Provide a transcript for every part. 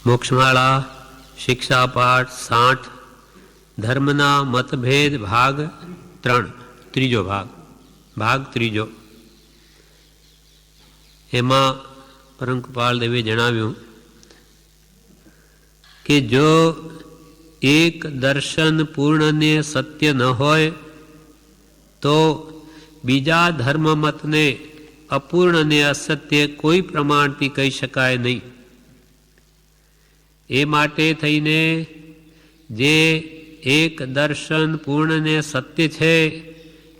મોક્ષમાળા શિક્ષાપાઠ 60 ધર્મના મતભેદ ભાગ 3 ત્રીજો ભાગ ત્રીજો. એમાં પરમ કૃપાલ દેવે જણાવ્યું કે જો એક દર્શન પૂર્ણને સત્ય ન હોય તો બીજા ધર્મમતને અપૂર્ણને અસત્ય કોઈ પ્રમાણથી કહી શકાય નહીં. એ માટે થઈને જે એક દર્શન પૂર્ણને સત્ય છે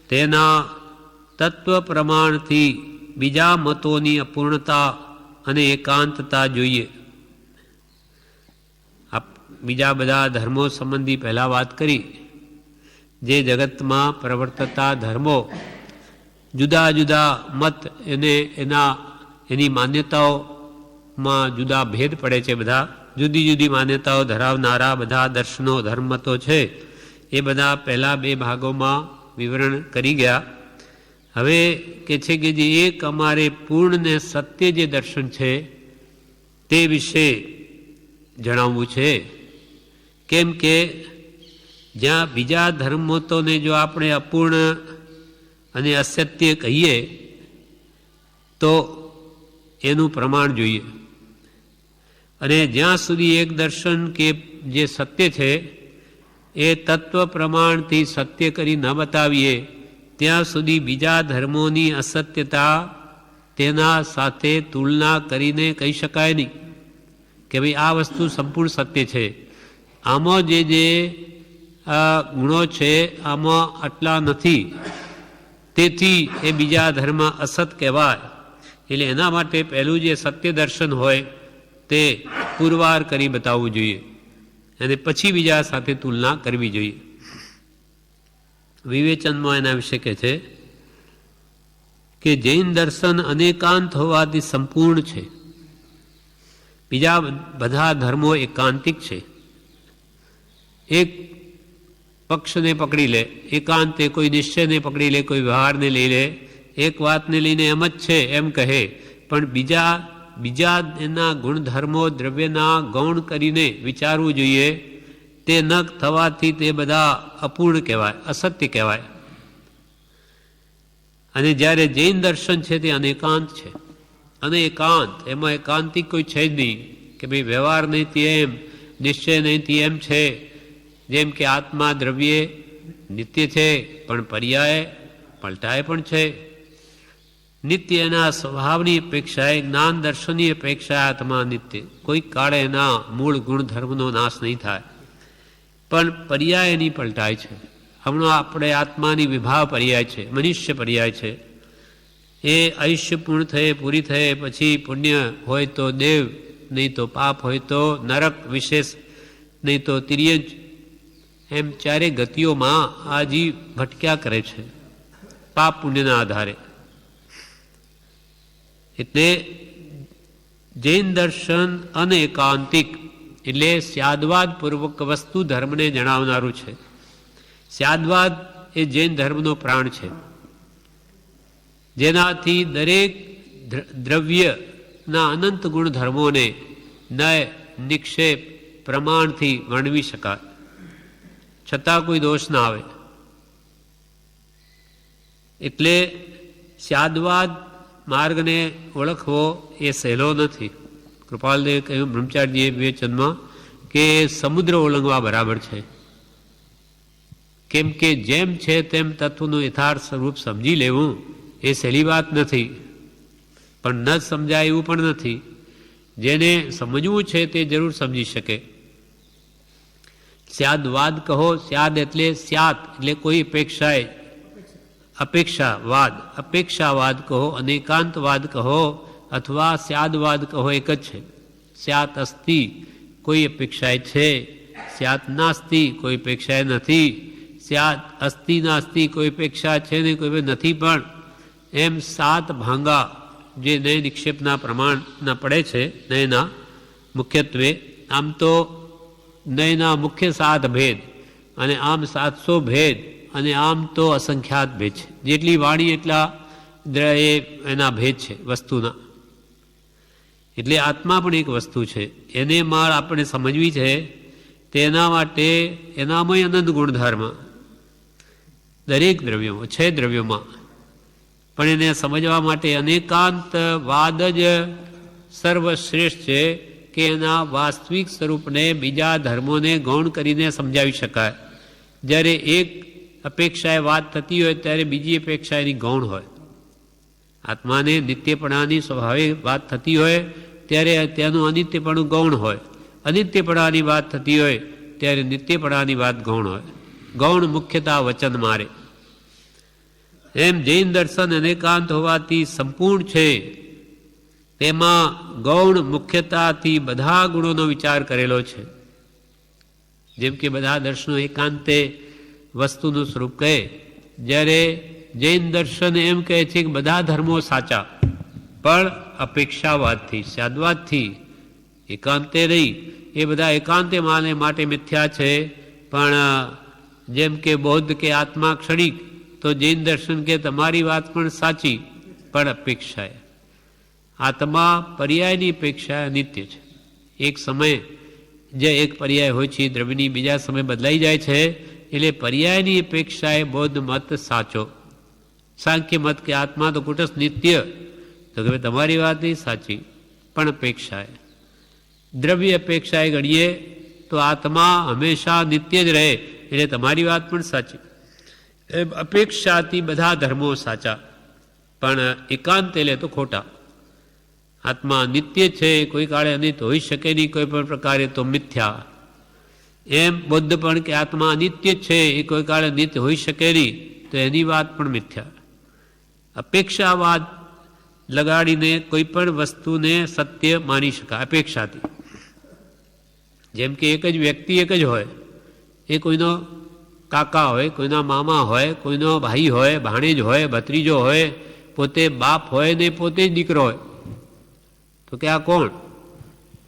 તેના તત્વ પ્રમાણથી બીજા મતોની અપૂર્ણતા અને એકાંતતા જોઈએ. બીજા બધા ધર્મો સંબંધી પહેલાં વાત કરી. જે જગતમાં પ્રવર્તતા ધર્મો જુદા જુદા મત એની માન્યતાઓમાં જુદા ભેદ પડે છે. બધા જુદી જુદી માન્યતાઓ ધરાવનારા બધા દર્શનો ધર્મમતો છે એ બધા પહેલાં 2 ભાગોમાં વિવરણ કરી ગયા. હવે કે છે કે જે એક અમારે પૂર્ણ ને સત્ય જે દર્શન છે તે વિશે જણાવવું છે. કેમ કે જ્યાં બીજા ધર્મમતોને જો આપણે અપૂર્ણ અને અસત્ય કહીએ તો એનું પ્રમાણ જોઈએ. અને જ્યાં સુધી એક દર્શન કે જે સત્ય છે એ તત્વ પ્રમાણથી સત્ય કરી ન બતાવીએ ત્યાં સુધી બીજા ધર્મોની અસત્યતા તેના સાથે તુલના કરીને કહી શકાય નહીં કે ભાઈ આ વસ્તુ સંપૂર્ણ સત્ય છે. આમાં જે ગુણો છે આમાં આટલા નથી, તેથી એ બીજા ધર્મ અસત કહેવાય. એટલે એના માટે પહેલું જે સત્ય દર્શન હોય તે પુરવાર કરી બતાવવું જોઈએ અને પછી બીજા સાથે તુલના કરવી જોઈએ. વિવેચનમાં એના વિશે કહે છે કે જૈન દર્શન અનેકાંત હોવાથી સંપૂર્ણ છે. બીજા બધા ધર્મો એકાંતિક છે. એક પક્ષને પકડી લે, એકાંતે કોઈ નિશ્ચયને પકડી લે, કોઈ વ્યવહારને લઈ લે, એક વાતને લઈને એમ જ છે એમ કહે, પણ બીજા એના ગુણધર્મો દ્રવ્યના ગૌણ કરીને વિચારવું જોઈએ. તે ન થવાથી તે બધા અપૂર્ણ કહેવાય, અસત્ય કહેવાય. અને જ્યારે જૈન દર્શન છે તે અનેકાંત છે. અને એકાંત એમાં એકાંતિક કોઈ છે જ નહીં કે ભાઈ વ્યવહાર નહીંથી એમ, નિશ્ચય નહીંથી એમ છે. જેમ કે આત્મા દ્રવ્ય નિત્ય છે પણ પર્યાય પલટાય પણ છે. નિત્ય એના સ્વભાવની અપેક્ષાએ, જ્ઞાન દર્શનની અપેક્ષાએ આત્મા નિત્ય, કોઈક કાળે એના મૂળ ગુણધર્મનો નાશ નહીં થાય, પણ પર્યાય એની પલટાય છે. હમણાં આપણે આત્માની વિભાવ પર્યાય છે, મનુષ્ય પર્યાય છે. એ આયુષ્ય પૂરી થયે પછી પુણ્ય હોય તો દેવ, નહીં તો પાપ હોય તો નરક, વિશેષ નહીં તો તિર્યંચ, એમ ચારે ગતિઓમાં આ જીવ ભટક્યા કરે છે પાપ પુણ્યના આધારે. એટલે જૈન દર્શન અનેકાંતિક એટલે સ્યાદવાદ પૂર્વક વસ્તુ ધર્મને જણાવનારું છે. સ્યાદવાદ એ જૈન ધર્મનો પ્રાણ છે, જેનાથી દરેક દ્રવ્યના અનંત ગુણધર્મોને નય નિક્ષેપ પ્રમાણથી વર્ણવી શકાય, છતાં કોઈ દોષ ના આવે. એટલે સ્યાદવાદ માર્ગને ઓળખવો એ સહેલો નથી. કૃપાલદેવે કહ્યું બ્રહ્મચારીજીએ વિવેચનમાં કે સમુદ્ર ઓળંગવા બરાબર છે. કેમ કે જેમ છે તેમ તત્વનું યથાર્થ સ્વરૂપ સમજી લેવું એ સહેલી વાત નથી, પણ ન સમજાય એવું પણ નથી. જેને સમજવું છે તે જરૂર સમજી શકે. સ્યાદવાદ કહો, સ્યાદ એટલે સ્યાત એટલે કોઈ અપેક્ષાવાદ કહો, અનેકાંતવાદ કહો અથવા સ્યાદવાદ કહો, એક જ છે. સ્યાત અસ્તિ કોઈ અપેક્ષાએ છે, સ્યાત નાસ્તિ કોઈ અપેક્ષાએ નથી, સ્યાત અસ્તિ નાસ્તિ કોઈ અપેક્ષા છે ને કોઈ નથી. પણ એમ 7 ભાંગા જે નય નિક્ષેપના પ્રમાણના પડે છે, નયના મુખ્યત્વે, આમ તો નયના મુખ્ય 7 ભેદ અને આમ 700 ભેદ અને આમ તો અસંખ્યાત ભેદ છે. જેટલી વાણી એટલા એના ભેદ છે વસ્તુના. એટલે આત્મા પણ એક વસ્તુ છે, એને માળ આપણે સમજવી છે. તેના માટે એનામાં અનંત ગુણધર્મ દરેક દ્રવ્યોમાં છે, દ્રવ્યોમાં પણ એને સમજવા માટે અનેકાંતવાદ જ સર્વશ્રેષ્ઠ છે કે એના વાસ્તવિક સ્વરૂપને બીજા ધર્મોને ગૌણ કરીને સમજાવી શકાય. જ્યારે એક અપેક્ષાએ વાત થતી હોય ત્યારે બીજી અપેક્ષા એની ગૌણ હોય. આત્માને નિત્યપણાની સ્વભાવે વાત થતી હોય ત્યારે તેનું અનિત્યપણું ગૌણ હોય. અનિત્યપણાની વાત થતી હોય ત્યારે નિત્યપણાની વાત ગૌણ હોય. ગૌણ મુખ્યતા વચન મારે. એમ જૈન દર્શન અનેકાંત હોવાથી સંપૂર્ણ છે, તેમાં ગૌણ મુખ્યતાથી બધા ગુણોનો વિચાર કરેલો છે. જેમ કે બધા દર્શનો એકાંતે વસ્તુનું સ્વરૂપ કહે, જ્યારે જૈન દર્શન એમ કહે છે કે બધા ધર્મો સાચા, પણ અપેક્ષાવાદથી, સ્યાદવાદથી, એકાંતે નહીં. એ બધા એકાંતે માને માટે મિથ્યા છે. પણ જેમ કે બૌદ્ધ કે આત્મા ક્ષણિક, તો જૈન દર્શન કે તમારી વાત પણ સાચી, પણ અપેક્ષાએ. આત્મા પર્યાયની અપેક્ષા નિત્ય છે. એક સમય જે એક પર્યાય હોય છે દ્રવ્યની, બીજા સમય બદલાઈ જાય છે. એટલે પર્યાયની અપેક્ષાએ બૌદ્ધ મત સાચો. સાંખ્ય મત કે આત્મા તો કુટસ્થ નિત્ય, તો કે તમારી વાત નહીં સાચી, પણ અપેક્ષાએ. દ્રવ્ય અપેક્ષાએ ગણીએ તો આત્મા હંમેશા નિત્ય જ રહે, એટલે તમારી વાત પણ સાચી. અપેક્ષાથી બધા ધર્મો સાચા, પણ એકાંત એટલે તો ખોટા. આત્મા નિત્ય છે, કોઈ કાળે અનિત હોઈ શકે નહીં કોઈ પણ પ્રકારે, તો મિથ્યા. એમ બૌદ્ધ પણ કે આત્મા અનિત્ય છે, એ કોઈ કાળે નિત્ય હોઈ શકે નહીં, તો એની વાત પણ મિથ્યા. અપેક્ષાવાદ લગાડીને કોઈ પણ વસ્તુને સત્ય માની શકાય અપેક્ષાથી. જેમ કે એક જ વ્યક્તિ એક જ હોય, એ કોઈનો કાકા હોય, કોઈના મામા હોય, કોઈનો ભાઈ હોય, ભાણેજ હોય, ભત્રીજો હોય, પોતે બાપ હોય ને પોતે જ દીકરો હોય. તો કે આ કોણ?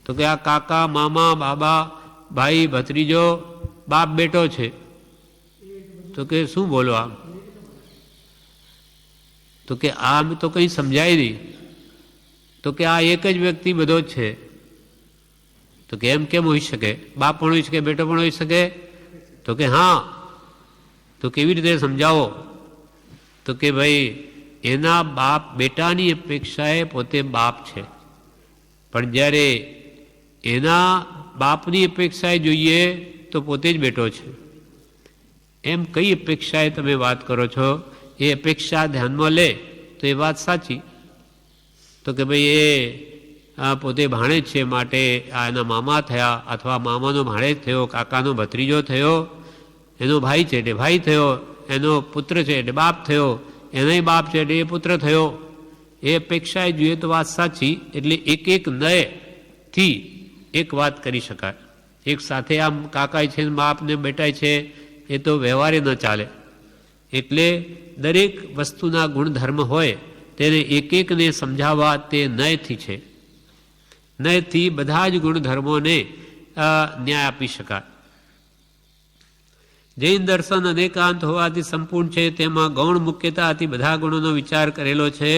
તો કે આ કાકા, મામા, બાબા, ભાઈ, ભત્રીજો, બાપ બેટો છે. તો કે શું બોલો આમ? તો કે આમ તો કંઈ સમજાય નહીં. તો કે આ એક જ વ્યક્તિ બધો જ છે. તો કે એમ કેમ હોઈ શકે? બાપ પણ હોઈ શકે, બેટો પણ હોઈ શકે? તો કે હા. તો કેવી રીતે સમજાવો? તો કે ભાઈ એના બાપ બેટાની અપેક્ષાએ પોતે બાપ છે, પણ જ્યારે એના બાપની અપેક્ષાએ જોઈએ તો પોતે જ બેટો છે. એમ કઈ અપેક્ષાએ તમે વાત કરો છો? એ અપેક્ષા ધ્યાનમાં લે તો એ વાત સાચી. તો કે ભાઈ એ પોતે ભાણેજ છે, માટે આ એના મામા થયા, અથવા મામાનો ભાણેજ થયો, કાકાનો ભત્રીજો થયો, એનો ભાઈ છે એટલે ભાઈ થયો, એનો પુત્ર છે એટલે બાપ થયો, એનાય બાપ છે એટલે એ પુત્ર થયો. એ અપેક્ષાએ જોઈએ તો વાત સાચી. એટલે એક એક નયથી એક વાત કરી શકાય. એક સાથે આમ કાકાય છે, બાપ ને બેટાય છે, એ તો વ્યવહારે ન ચાલે. એટલે દરેક વસ્તુના ગુણધર્મ હોય તેને એક એકને સમજાવવા તે નયથી છે. નયથી બધા જ ગુણધર્મોને ન્યાય આપી શકાય. જૈન દર્શન અનેકાંત હોવાથી સંપૂર્ણ છે, તેમાં ગૌણ મુખ્યતાથી બધા ગુણોનો વિચાર કરેલો છે.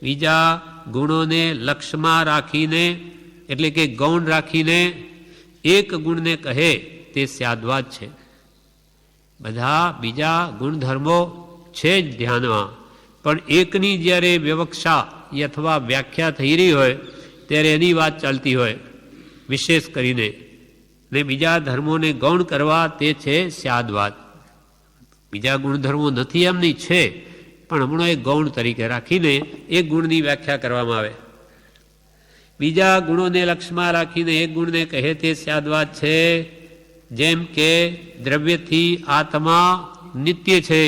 બીજા ગુણોને લક્ષ્યમાં રાખીને, એટલે કે ગૌણ રાખીને એક ગુણને કહે તે સ્યાદવાદ છે. બધા બીજા ગુણધર્મો છે જ ધ્યાનમાં, પણ એકની જ્યારે વિવક્ષા અથવા વ્યાખ્યા થઈ રહી હોય ત્યારે એની વાત ચાલતી હોય વિશેષ કરીને, ને બીજા ધર્મોને ગૌણ કરવા તે છે સ્યાદવાદ. બીજા ગુણધર્મો નથી એમની છે, પણ હમણાં એક ગૌણ તરીકે રાખીને એક ગુણની વ્યાખ્યા કરવામાં આવે. બીજા ગુણોને લક્ષ્યમાં રાખીને એક ગુણને કહે તે સ્યાદવાદ છે. જેમ કે દ્રવ્યથી આત્મા નિત્ય છે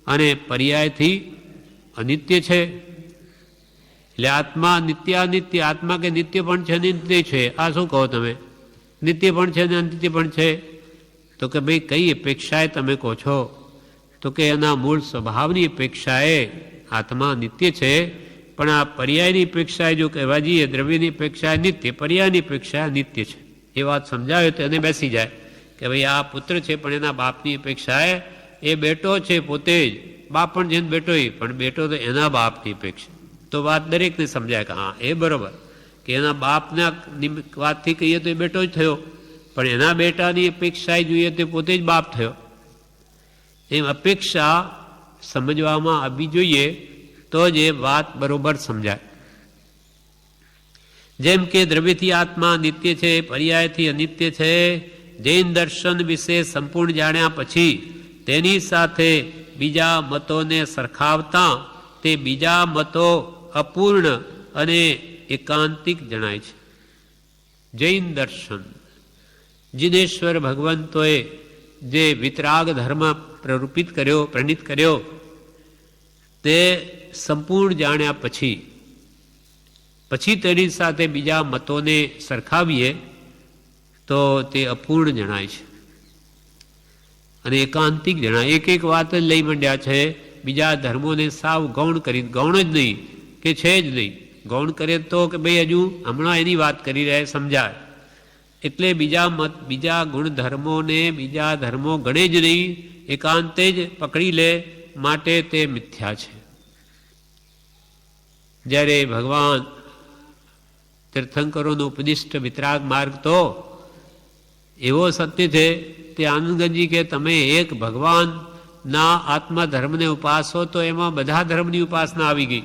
અને પર્યાયથી અનિત્ય છે. એટલે આત્મા નિત્ય અનિત્ય, આત્મા કે નિત્ય પણ છે નિત્ય છે, આ શું કહો તમે? નિત્ય પણ છે ને અનિત્ય પણ છે. તો કે ભાઈ કઈ અપેક્ષાએ તમે કહો છો? તો કે એના મૂળ સ્વભાવની અપેક્ષાએ આત્મા નિત્ય છે, પણ આ પર્યાયની અપેક્ષાએ જો કહેવા જઈએ, દ્રવ્યની અપેક્ષાએ નિત્ય, પર્યાયની અપેક્ષા નિત્ય છે. એ વાત સમજાવે તો એને બેસી જાય કે ભાઈ આ પુત્ર છે, પણ એના બાપની અપેક્ષાએ એ બેટો છે, પોતે જ બાપ પણ જેને બેટો, પણ બેટો તો એના બાપની અપેક્ષા. તો વાત દરેકને સમજાય કે હા એ બરોબર. કે એના બાપના વાતથી કહીએ તો એ બેટો જ થયો, પણ એના બેટાની અપેક્ષા જોઈએ તો પોતે જ બાપ થયો. એમ અપેક્ષા સમજવામાં આવી જોઈએ તો જ એ વાત બરોબર સમજાય. જેમ કે દ્રવ્યથી આત્મા નિત્ય છે, પર્યાયથી અનિત્ય છે, જૈન દર્શન વિશે સંપૂર્ણ જાણ્યા પછી તેની સાથે બીજા મતોને સરખાવતા તે બીજા મતો અપૂર્ણ અને એકાંતિક જણાય છે. જૈન દર્શન જિનેશ્વર ભગવંતોએ જે વિતરાગ ધર્મ પ્રરૂપિત કર્યો, પ્રણીત કર્યો, તે સંપૂર્ણ જાણ્યા પછી તેની સાથે બીજા મતોને સરખાવીએ તો તે અપૂર્ણ જણાય છે અને એકાંતિક જણાય. એક એક વાત જ લઈ માંડ્યા છે, બીજા ધર્મોને સાવ ગૌણ કરી, ગૌણ જ નહીં કે છે જ નહીં, ગૌણ કરે તો કે ભાઈ હજુ હમણાં એની વાત કરી રહ્યા સમજાય. એટલે બીજા મત, બીજા ગુણધર્મોને બીજા ધર્મો ગણે જ નહીં, એકાંતે જ પકડી લે, માટે તે મિથ્યા છે. જ્યારે ભગવાન તીર્થંકરોનો ઉપદિષ્ટ વિતરાગ માર્ગ તો એવો સત્ય છે તે આનંદગંજી કે તમે એક ભગવાનના આત્મા ધર્મને ઉપાસો તો એમાં બધા ધર્મની ઉપાસના આવી ગઈ.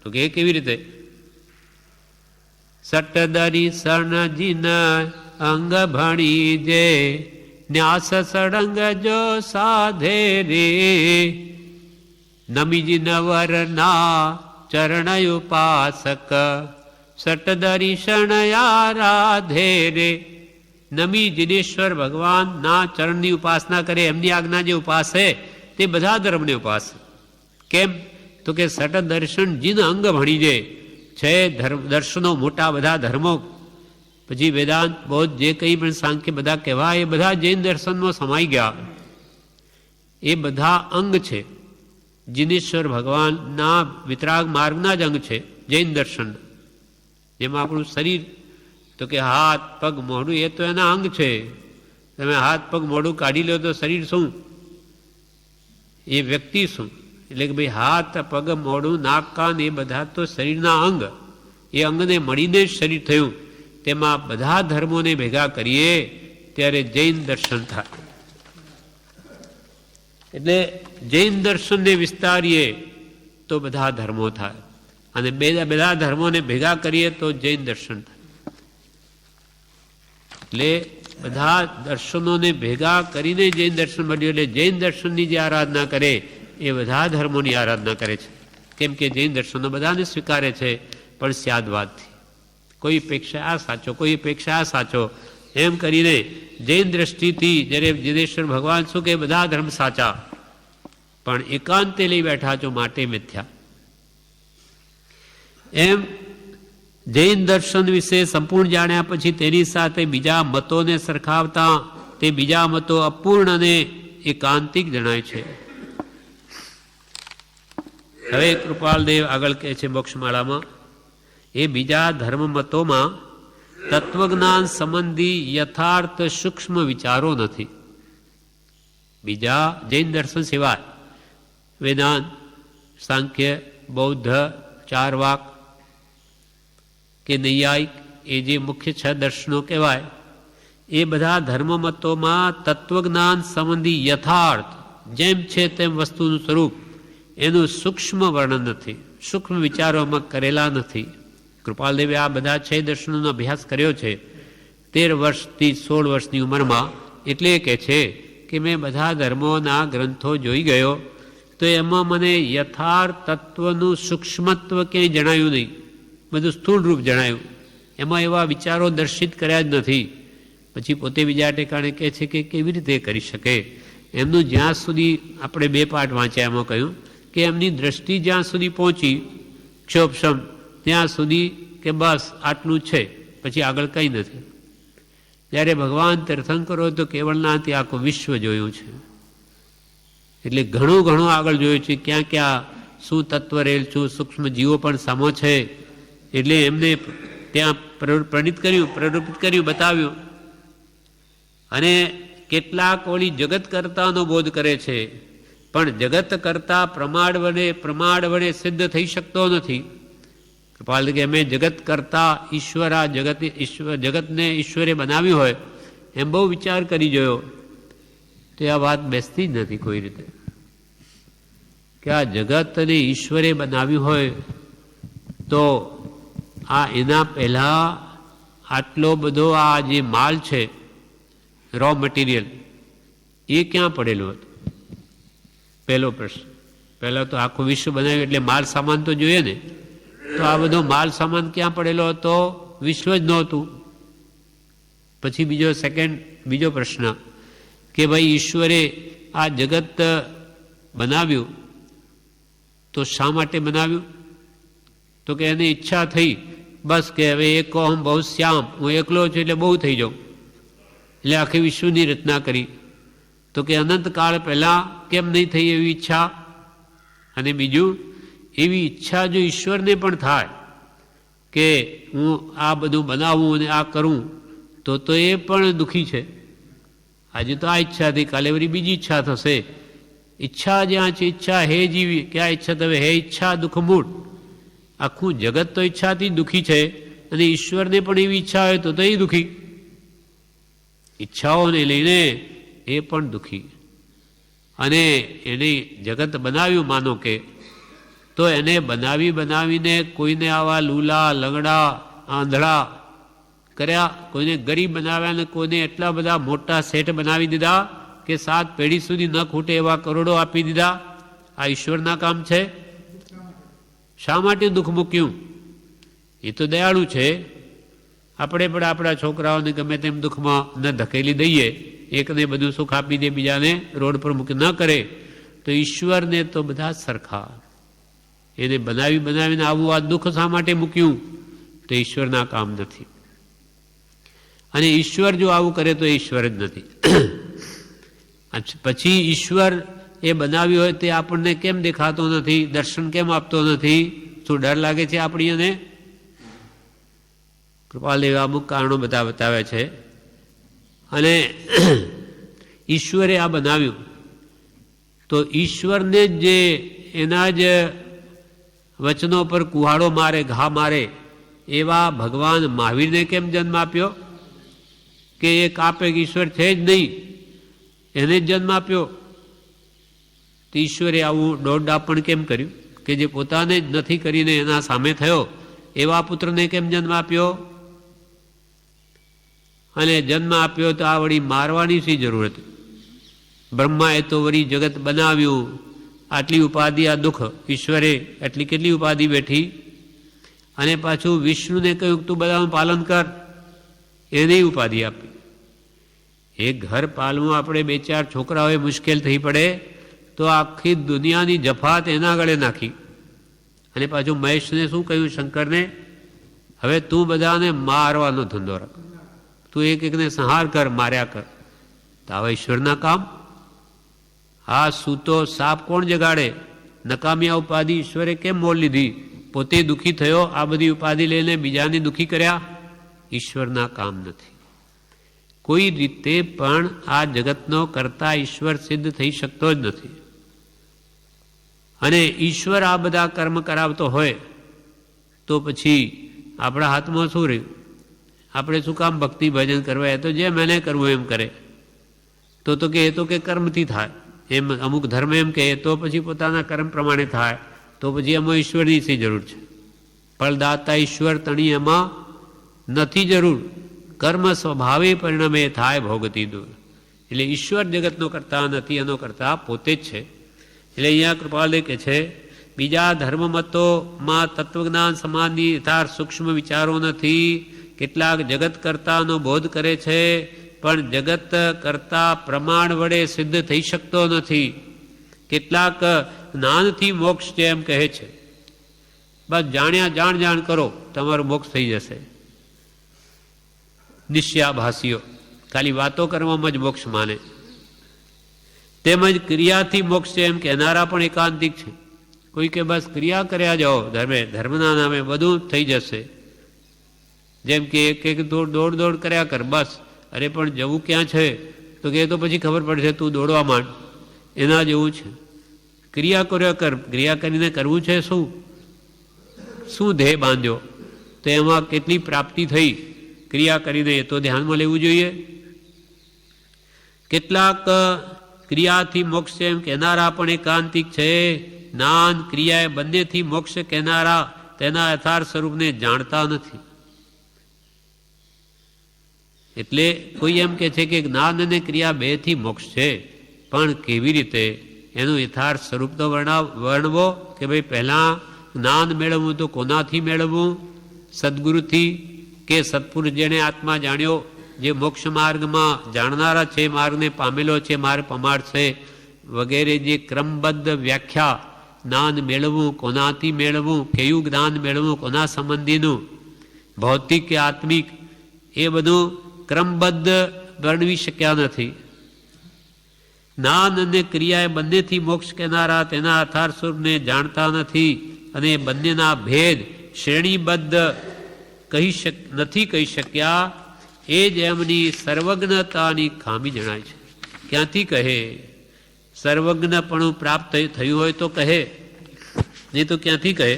તો કે કેવી રીતે? સટદરી સણજીન અંગ ભણી જે ન્યાસ સળંગ જો સાધે રે નમીજી નવરના ચરણ ઉપાસક સટદરી શણયારાધે રે. નમી જિનેશ્વર ભગવાનના ચરણની ઉપાસના કરે, એમની આજ્ઞા જે ઉપાસે તે બધા ધર્મને ઉપાસે. કેમ? તો કે સટ દર્શન જીન અંગ ભણી જે છે, દર્શનો મોટા બધા ધર્મો, પછી વેદાંત, બૌદ્ધ, જે કંઈ પણ સાંખ્ય બધા કહેવાય એ બધા જૈન દર્શનમાં સમાઈ ગયા. એ બધા અંગ છે, જિનેશ્વર ભગવાનના વિતરાગ માર્ગના જ અંગ છે જૈન દર્શન. જેમાં આપણું શરીર, તો કે હાથ પગ મોઢું એ તો એના અંગ છે. તમે હાથ પગ મોઢું કાઢી લો તો શરીર શું? એ વ્યક્તિ શું? એટલે કે ભાઈ હાથ પગ મોઢું નાક કાન એ બધા તો શરીરના અંગ, એ અંગને મળીને જ શરીર થયું. તેમાં બધા ધર્મોને ભેગા કરીએ ત્યારે જૈન દર્શન થાય. એટલે જૈન દર્શનને વિસ્તારીએ તો બધા ધર્મો થાય, અને બધા ધર્મોને ભેગા કરીએ તો જૈન દર્શન થાય. એટલે બધા દર્શનોને ભેગા કરીને જૈન દર્શન મળ્યું. એટલે જૈન દર્શનની જે આરાધના કરે એ બધા ધર્મોની આરાધના કરે છે. કેમ કે જૈન દર્શનો બધાને સ્વીકારે છે, પણ સ્યાદવાદથી. કોઈ અપેક્ષા આ સાચો, કોઈ અપેક્ષા આ સાચો, એમ કરીને જૈન દ્રષ્ટિથી જ્યારે જિનેશ્વર ભગવાન શું કે બધા ધર્મ સાચા, પણ એકાંતે લઈ બેઠા છો માટે મિથ્યા. એમ જૈન દર્શન વિશે સંપૂર્ણ જાણ્યા પછી તેની સાથે બીજા મતોને સરખાવતા તે બીજા મતો અપૂર્ણ અને એકાંતિક જણાય છે. હવે કૃપાલદેવ આગળ કહે છે મોક્ષમાળામાં, એ બીજા ધર્મ મતોમાં તત્વજ્ઞાન સંબંધી યથાર્થ સૂક્ષ્મ વિચારો નથી. બીજા જૈન દર્શન સિવાય વેદાંત, સાંખ્ય, બૌદ્ધ, ચારવાક કે નૈયાયિક, એ જે મુખ્ય 6 દર્શનો કહેવાય, એ બધા ધર્મમતોમાં તત્વજ્ઞાન સંબંધી યથાર્થ જેમ છે તેમ વસ્તુનું સ્વરૂપ એનું સૂક્ષ્મ વર્ણન નથી, સૂક્ષ્મ વિચારોમાં કરેલા નથી. કૃપાલદેવે આ બધા 6 દર્શનોનો અભ્યાસ કર્યો છે 13 વર્ષથી 16 વર્ષની ઉંમરમાં. એટલે કહે છે કે મેં બધા ધર્મોના ગ્રંથો જોઈ ગયો તો એમાં મને યથાર્થ તત્વનું સૂક્ષ્મત્વ ક્યાંય જણાયું નહીં, બધું સ્થૂળ રૂપ જણાયું. એમાં એવા વિચારો દર્શિત કર્યા જ નથી. પછી પોતે બીજા ઠેકાણે કહે છે કે કેવી રીતે કરી શકે. એમનું જ્યાં સુધી આપણે 2 પાઠ વાંચ્યા એમાં કહ્યું કે એમની દ્રષ્ટિ જ્યાં સુધી પહોંચી ક્ષોભક્ષમ ત્યાં સુધી કે બસ આટલું છે, પછી આગળ કંઈ નથી. જ્યારે ભગવાન તીર્થંકરો તો કેવળનાથી આખું વિશ્વ જોયું છે. એટલે ઘણું આગળ જોયું છે, ક્યાં ક્યાં શું તત્વ રહેલ છું, સૂક્ષ્મ જીવો પણ સામો છે. એટલે એમને ત્યાં પ્રરૂપિત કર્યું, બતાવ્યું. અને કેટલાક ઓલી જગત કરતાનો બોધ કરે છે, પણ જગત કરતા પ્રમાણ વડે સિદ્ધ થઈ શકતો નથી. કૃપાલ કે અમે જગત કરતા ઈશ્વર, આ જગતને ઈશ્વરે બનાવ્યું હોય એમ બહુ વિચાર કરી જોયો તો આ વાત બેસતી જ નથી કોઈ રીતે, કે આ જગતને ઈશ્વરે બનાવ્યું હોય તો આ એના પહેલાં આટલો બધો આ જે માલ છે, રો મટીરિયલ, એ ક્યાં પડેલું હતું? પહેલો પ્રશ્ન. પહેલાં તો આખું વિશ્વ બનાવ્યું એટલે માલ સામાન તો જોઈએ ને, તો આ બધો માલ સામાન ક્યાં પડેલો હતો? વિશ્વ જ નહોતું. પછી બીજો પ્રશ્ન કે ભાઈ ઈશ્વરે આ જગત બનાવ્યું તો શા માટે બનાવ્યું? તો કે એની ઈચ્છા થઈ, બસ કે હવે એકો હમ બહુ શ્યામ, હું એકલો છું એટલે બહુ થઈ જાઉં, એટલે આખી વિશ્વની રચના કરી. તો કે અનંતકાળ પહેલાં કેમ નહીં થઈ એવી ઈચ્છા? અને બીજું, એવી ઈચ્છા જો ઈશ્વરને પણ થાય કે હું આ બધું બનાવું અને આ કરું, તો એ પણ દુઃખી છે. આજે તો આ ઈચ્છા થઈ, કાલે વળી બીજી ઈચ્છા થશે. ઈચ્છા જ્યાં છે ઈચ્છા હે જીવી, ક્યાં ઈચ્છા તમે હે ઈચ્છા દુઃખ મૂળ. આખું જગત તો ઈચ્છાથી દુઃખી છે, અને ઈશ્વરને પણ એવી ઈચ્છા હોય તો એ દુઃખી. ઈચ્છાઓને લઈને એ પણ દુઃખી. અને એને જગત બનાવ્યું માનો કે, તો એને બનાવીને કોઈને આવા લૂલા, લંગડા, આંધળા કર્યા, કોઈને ગરીબ બનાવ્યા, અને કોઈને એટલા બધા મોટા શેઠ બનાવી દીધા કે 7 પેઢી સુધી ન ખૂટે એવા કરોડો આપી દીધા. આ ઈશ્વરના કામ છે? શા માટે દુઃખ મૂક્યું? એ તો દયાળુ છે. આપણે પણ આપણા છોકરાઓને ગમે તેમ દુઃખમાં ન ધકેલી દઈએ, એકને બધું સુખ આપી દે, બીજાને રોડ પર મૂકી ન કરે, તો ઈશ્વરને તો બધા સરખા. એને બનાવીને આવું આ દુઃખ શા માટે મૂક્યું? તો ઈશ્વરના કામ નથી. અને ઈશ્વર જો આવું કરે તો ઈશ્વર જ નથી. પછી ઈશ્વર એ બનાવ્યું હોય તે આપણને કેમ દેખાતો નથી? દર્શન કેમ આપતો નથી? શું ડર લાગે છે આપણી? અને કૃપાલ એવા અમુક કારણો બધા બતાવે છે. અને ઈશ્વરે આ બનાવ્યું તો ઈશ્વરને જે એના જ વચનો પર કુહાડો મારે, ઘા મારે એવા ભગવાન મહાવીરને કેમ જન્મ આપ્યો? કે એ કાપે ઈશ્વર છે જ નહીં, એને જ જન્મ આપ્યો. તો ઈશ્વરે આવું દોડડાપણ કેમ કર્યું? કે જે પોતાને જ નથી કરીને એના સામે થયો એવા પુત્રને કેમ જન્મ આપ્યો? અને જન્મ આપ્યો તો આ વળી મારવાની શી જરૂર હતી? બ્રહ્માએ તો વળી જગત બનાવ્યું, આટલી ઉપાધિ, આ દુઃખ ઈશ્વરે એટલી કેટલી ઉપાધિ બેઠી. અને પાછું વિષ્ણુને કહ્યું તું બધાનું પાલન કર, એને ઉપાધિ આપી. એક ઘર પાલવું આપણે 2-4 છોકરાઓએ મુશ્કેલ થઈ પડે તો આખી દુનિયાની જફાત એના ગળે નાખી. અને પાછું મહેશને શું કહ્યું? શંકરને, હવે તું બધાને મારવાનો ધંધો રાખ, તું એકને સંહાર કર, માર્યા કર. તો આવા ઈશ્વરના કામ? આ સૂતો સાપ કોણ જગાડે? નકામિયા ઉપાધિ ઈશ્વરે કેમ મોલ લીધી? પોતે દુઃખી થયો, આ બધી ઉપાધિ લઈને બીજાને દુઃખી કર્યા. ઈશ્વરના કામ નથી. કોઈ રીતે પણ આ જગતનો કરતા ઈશ્વર સિદ્ધ થઈ શકતો જ નથી. અને ઈશ્વર આ બધા કર્મ કરાવતો હોય તો પછી આપણા હાથમાં શું રહ્યું? આપણે શું કામ ભક્તિ ભજન કરવા? એ તો જેમ એને કરવું એમ કરે. તો કે એ તો કે કર્મથી થાય, એમ અમુક ધર્મ એમ કહે તો પછી પોતાના કર્મ પ્રમાણે થાય. તો પછી એમાં ઈશ્વરની શી જરૂર છે? ફળદાતા ઈશ્વર તણી એમાં નથી જરૂર. કર્મ સ્વભાવે પરિણામે થાય ભોગતી દૂર. એટલે ઈશ્વર જગતનો કરતા નથી, એનો કરતા પોતે જ છે. એટલે અહીંયા કૃપાલય કહે છે, બીજા ધર્મમતોમાં તત્વજ્ઞાન સમાનની યથાર્થ સૂક્ષ્મ વિચારો નથી. કેટલાક જગત કરતાનો બોધ કરે છે, પણ જગત કરતા પ્રમાણ વડે સિદ્ધ થઈ શકતો નથી. કેટલાક જ્ઞાનથી મોક્ષ છે એમ કહે છે. બસ જાણ કરો, તમારો મોક્ષ થઈ જશે. નિશ્ચયાભાસીઓ ખાલી વાતો કરવામાં જ મોક્ષ માને. તેમજ ક્રિયાથી મોક્ષ છે એમ કહેનારા પણ એકાંતિક છે. કોઈ કે બસ ક્રિયા કર્યા જાઓ, ધર્મના નામે બધું થઈ જશે. જેમ કે એક દોડ કર્યા કર બસ. અરે પણ જવું ક્યાં છે? તો કે તો પછી ખબર પડશે, તું દોડવા માંડ. એના જેવું છે. ક્રિયા કર્યા કર, ક્રિયા કરીને કરવું છે શું? શું ધ્યેય બાંધ્યો, તો એમાં કેટલી પ્રાપ્તિ થઈ ક્રિયા કરીને એ તો ધ્યાનમાં લેવું જોઈએ. કેટલાક ક્રિયાથી મોક્ષ એમ કહેનારા પણ એકાંતિક છે. જ્ઞાન ક્રિયા એ બંનેથી મોક્ષ કહેનારા તેના યથાર્થ સ્વરૂપને જાણતા નથી. એટલે કોઈ એમ કે છે કે જ્ઞાન અને ક્રિયા બેથી મોક્ષ છે, પણ કેવી રીતે એનું યથાર્થ સ્વરૂપ તો વર્ણવો કે ભાઈ પહેલાં જ્ઞાન મેળવવું તો કોનાથી મેળવવું? સદગુરુથી કે સત્પુરુષ જેણે આત્મા જાણ્યો, જે મોક્ષ માર્ગમાં જાણનારા છે, માર્ગને પામેલો છે, માર્ગ પમાડશે વગેરે જે ક્રમબદ્ધ વ્યાખ્યા જ્ઞાન મેળવવું, કોનાથી મેળવવું, કયું જ્ઞાન મેળવવું, કોના સંબંધીનું, ભૌતિક કે આત્મિક, એ બધું ક્રમબદ્ધ વર્ણવી શક્યા નથી. જ્ઞાન અને ક્રિયા એ બંનેથી મોક્ષ કહેનારા તેના યથાર્થ સ્વરૂપને જાણતા નથી અને બંનેના ભેદ શ્રેણીબદ્ધ નથી કહી શક્યા. એ જ એમની સર્વજ્ઞતાની ખામી જણાય છે. ક્યાંથી કહે? સર્વજ્ઞપણું પ્રાપ્ત થયું હોય તો કહે, નહીં તો ક્યાંથી કહે?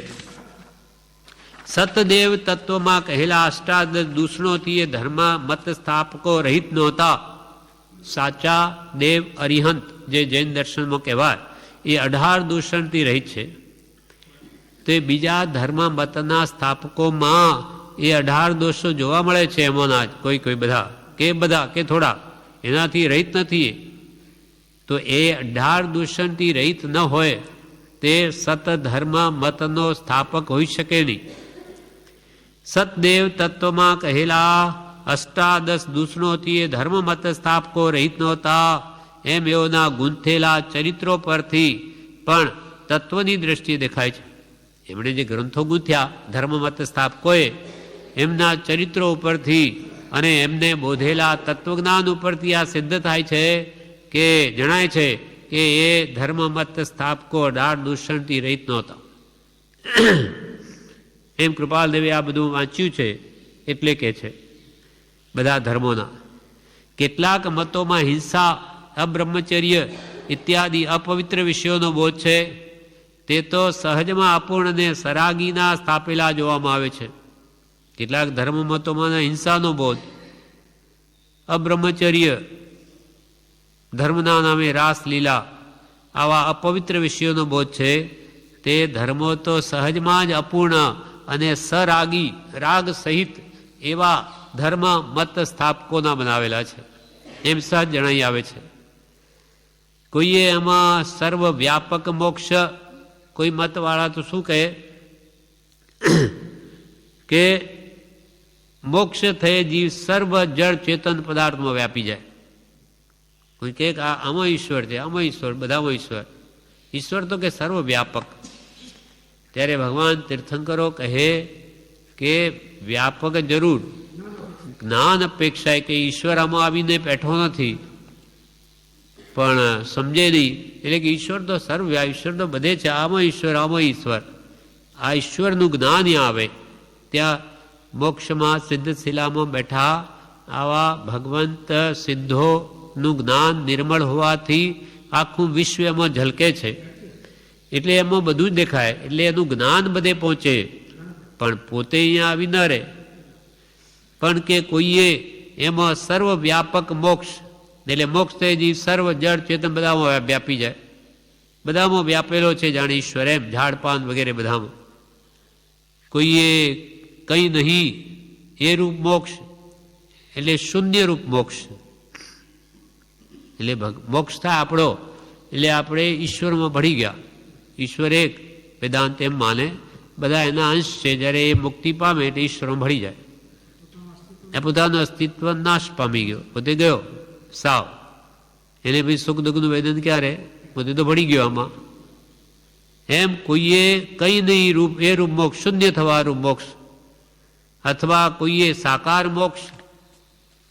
સતદેવ તત્વમાં કહેલા અષ્ટાદશ દૂષણોથી એ ધર્મ મત સ્થાપકો રહિત નહોતા. સાચા દેવ અરિહંત જે જૈન દર્શનમાં કહેવાય એ 18 દૂષણથી રહિત છે. તે બીજા ધર્મ મતના સ્થાપકોમાં એ 18 દોષો જોવા મળે છે. એમાંના જ કોઈ બધા કે થોડા એનાથી રહિત નથી. તો એ 18 દૂષણથી રહિત ન હોય તે સતધર્મ મતનો સ્થાપક હોઈ શકે નહીં. સતદેવ તત્વમાં કહેલા અષ્ટાદશ દૂષણોથી એ ધર્મ મત સ્થાપકો રહિત નહોતા. એમ એઓના ગૂંથેલા ચરિત્રો પરથી પણ તત્વની દ્રષ્ટિએ દેખાય છે. એમણે જે ગ્રંથો ગૂંથ્યા ધર્મ મત સ્થાપકોએ, એમના ચરિત્રો ઉપરથી અને એમને બોધેલા તત્વજ્ઞાન ઉપરથી આ સિદ્ધ થાય છે કે જણાય છે કે એ ધર્મ મત સ્થાપકો 18 દૂષણથી રહિત નહોતા. એમ કૃપાલદેવે આ બધું વાંચ્યું છે એટલે કે છે બધા ધર્મોના. કેટલાક મતોમાં હિંસા, અબ્રહ્મચર્ય ઇત્યાદિ અપવિત્ર વિષયોનો બોધ છે. તે તો સહજમાં અપૂર્ણ અને સરાગીના સ્થાપેલા જોવામાં આવે છે. કેટલાક ધર્મ મતોમાં હિંસાનો બોધ, અબ્રહ્મચર્ય, ધર્મના નામે રાસલીલા, આવા અપવિત્ર વિષયોનો બોધ છે. તે ધર્મો તો સહજમાં જ અપૂર્ણ અને સરાગી રાગ સહિત એવા ધર્મ મત સ્થાપકોના બનાવેલા છે, એમ સહજ જણાઈ આવે છે. કોઈએ એમાં સર્વ વ્યાપક મોક્ષ, કોઈ મતવાળા તો શું કહે કે મોક્ષ થયે જીવ સર્વ જળ ચેતન પદાર્થમાં વ્યાપી જાય. કોઈ કહે કે આમાં ઈશ્વર છે, આમાં ઈશ્વર, બધામાં ઈશ્વર. ઈશ્વર તો કે સર્વ વ્યાપક. ત્યારે ભગવાન તીર્થંકરો કહે કે વ્યાપક જરૂર, જ્ઞાન અપેક્ષાએ કે ઈશ્વર આમાં આવીને બેઠો નથી, પણ સમજે નહીં. એટલે કે ઈશ્વર તો સર્વ, ઈશ્વર તો બધે છે, આમાં ઈશ્વર, આમાં ઈશ્વર. આ ઈશ્વરનું જ્ઞાન ત્યાં આવે. ત્યાં મોક્ષમાં સિદ્ધ શિલામાં બેઠા આવા ભગવંત સિદ્ધોનું જ્ઞાન નિર્મળ હોવાથી આખું વિશ્વ એમાં ઝલકે છે. એટલે એમાં બધું જ દેખાય. એટલે એનું જ્ઞાન બધે પહોંચે, પણ પોતે અહીંયા આવી ન રહે. પણ કે કોઈએ એમાં સર્વ વ્યાપક મોક્ષ, એટલે મોક્ષ થઈ જીવ સર્વ જળ ચેતન બધામાં વ્યાપી જાય. બધામાં વ્યાપેલો છે જાણે ઈશ્વર, એમ ઝાડ પાન વગેરે બધામાં. કોઈએ કંઈ નહીં એ રૂપ મોક્ષ, એટલે શૂન્ય રૂપ મોક્ષ. એટલે મોક્ષ થાય આપણો, એટલે આપણે ઈશ્વરમાં ભળી ગયા. ઈશ્વર એક, વેદાંત એમ માને, બધા એના અંશ છે. જ્યારે એ મુક્તિ પામે એટલે ઈશ્વરમાં ભળી જાય. એ પોતાનું અસ્તિત્વ નાશ પામી ગયો, પોતે ગયો સાવ. એને પછી સુખ દુઃખનું વેદન ક્યારે? પોતે તો ભળી ગયો આમાં. એમ કોઈએ કંઈ નહીં રૂપ, એ રૂપ મોક્ષ, શૂન્ય થવા રૂપ મોક્ષ, અથવા કોઈએ સાકાર મોક્ષ.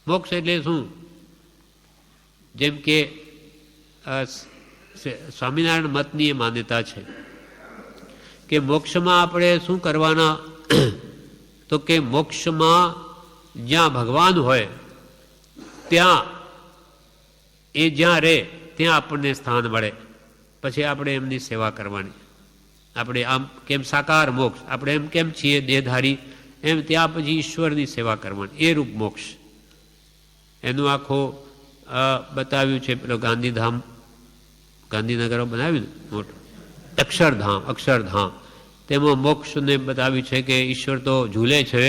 મોક્ષ એટલે શું? જેમ કે સ્વામિનારાયણ મતની એ માન્યતા છે કે મોક્ષમાં આપણે શું કરવાના? તો કે મોક્ષમાં જ્યાં ભગવાન હોય ત્યાં, એ જ્યાં રહે ત્યાં આપણને સ્થાન મળે, પછી આપણે એમની સેવા કરવાની. આપણે આમ કેમ સાકાર મોક્ષ, આપણે એમ કેમ છીએ દેહધારી, એમ ત્યાં પછી ઈશ્વરની સેવા કરવાની, એ રૂપ મોક્ષ. એનું આખો બતાવ્યું છે પેલો ગાંધીધામ, ગાંધીનગર બનાવ્યું ને મોટું અક્ષરધામ, તેમાં મોક્ષને બતાવ્યું છે કે ઈશ્વર તો ઝૂલે છે,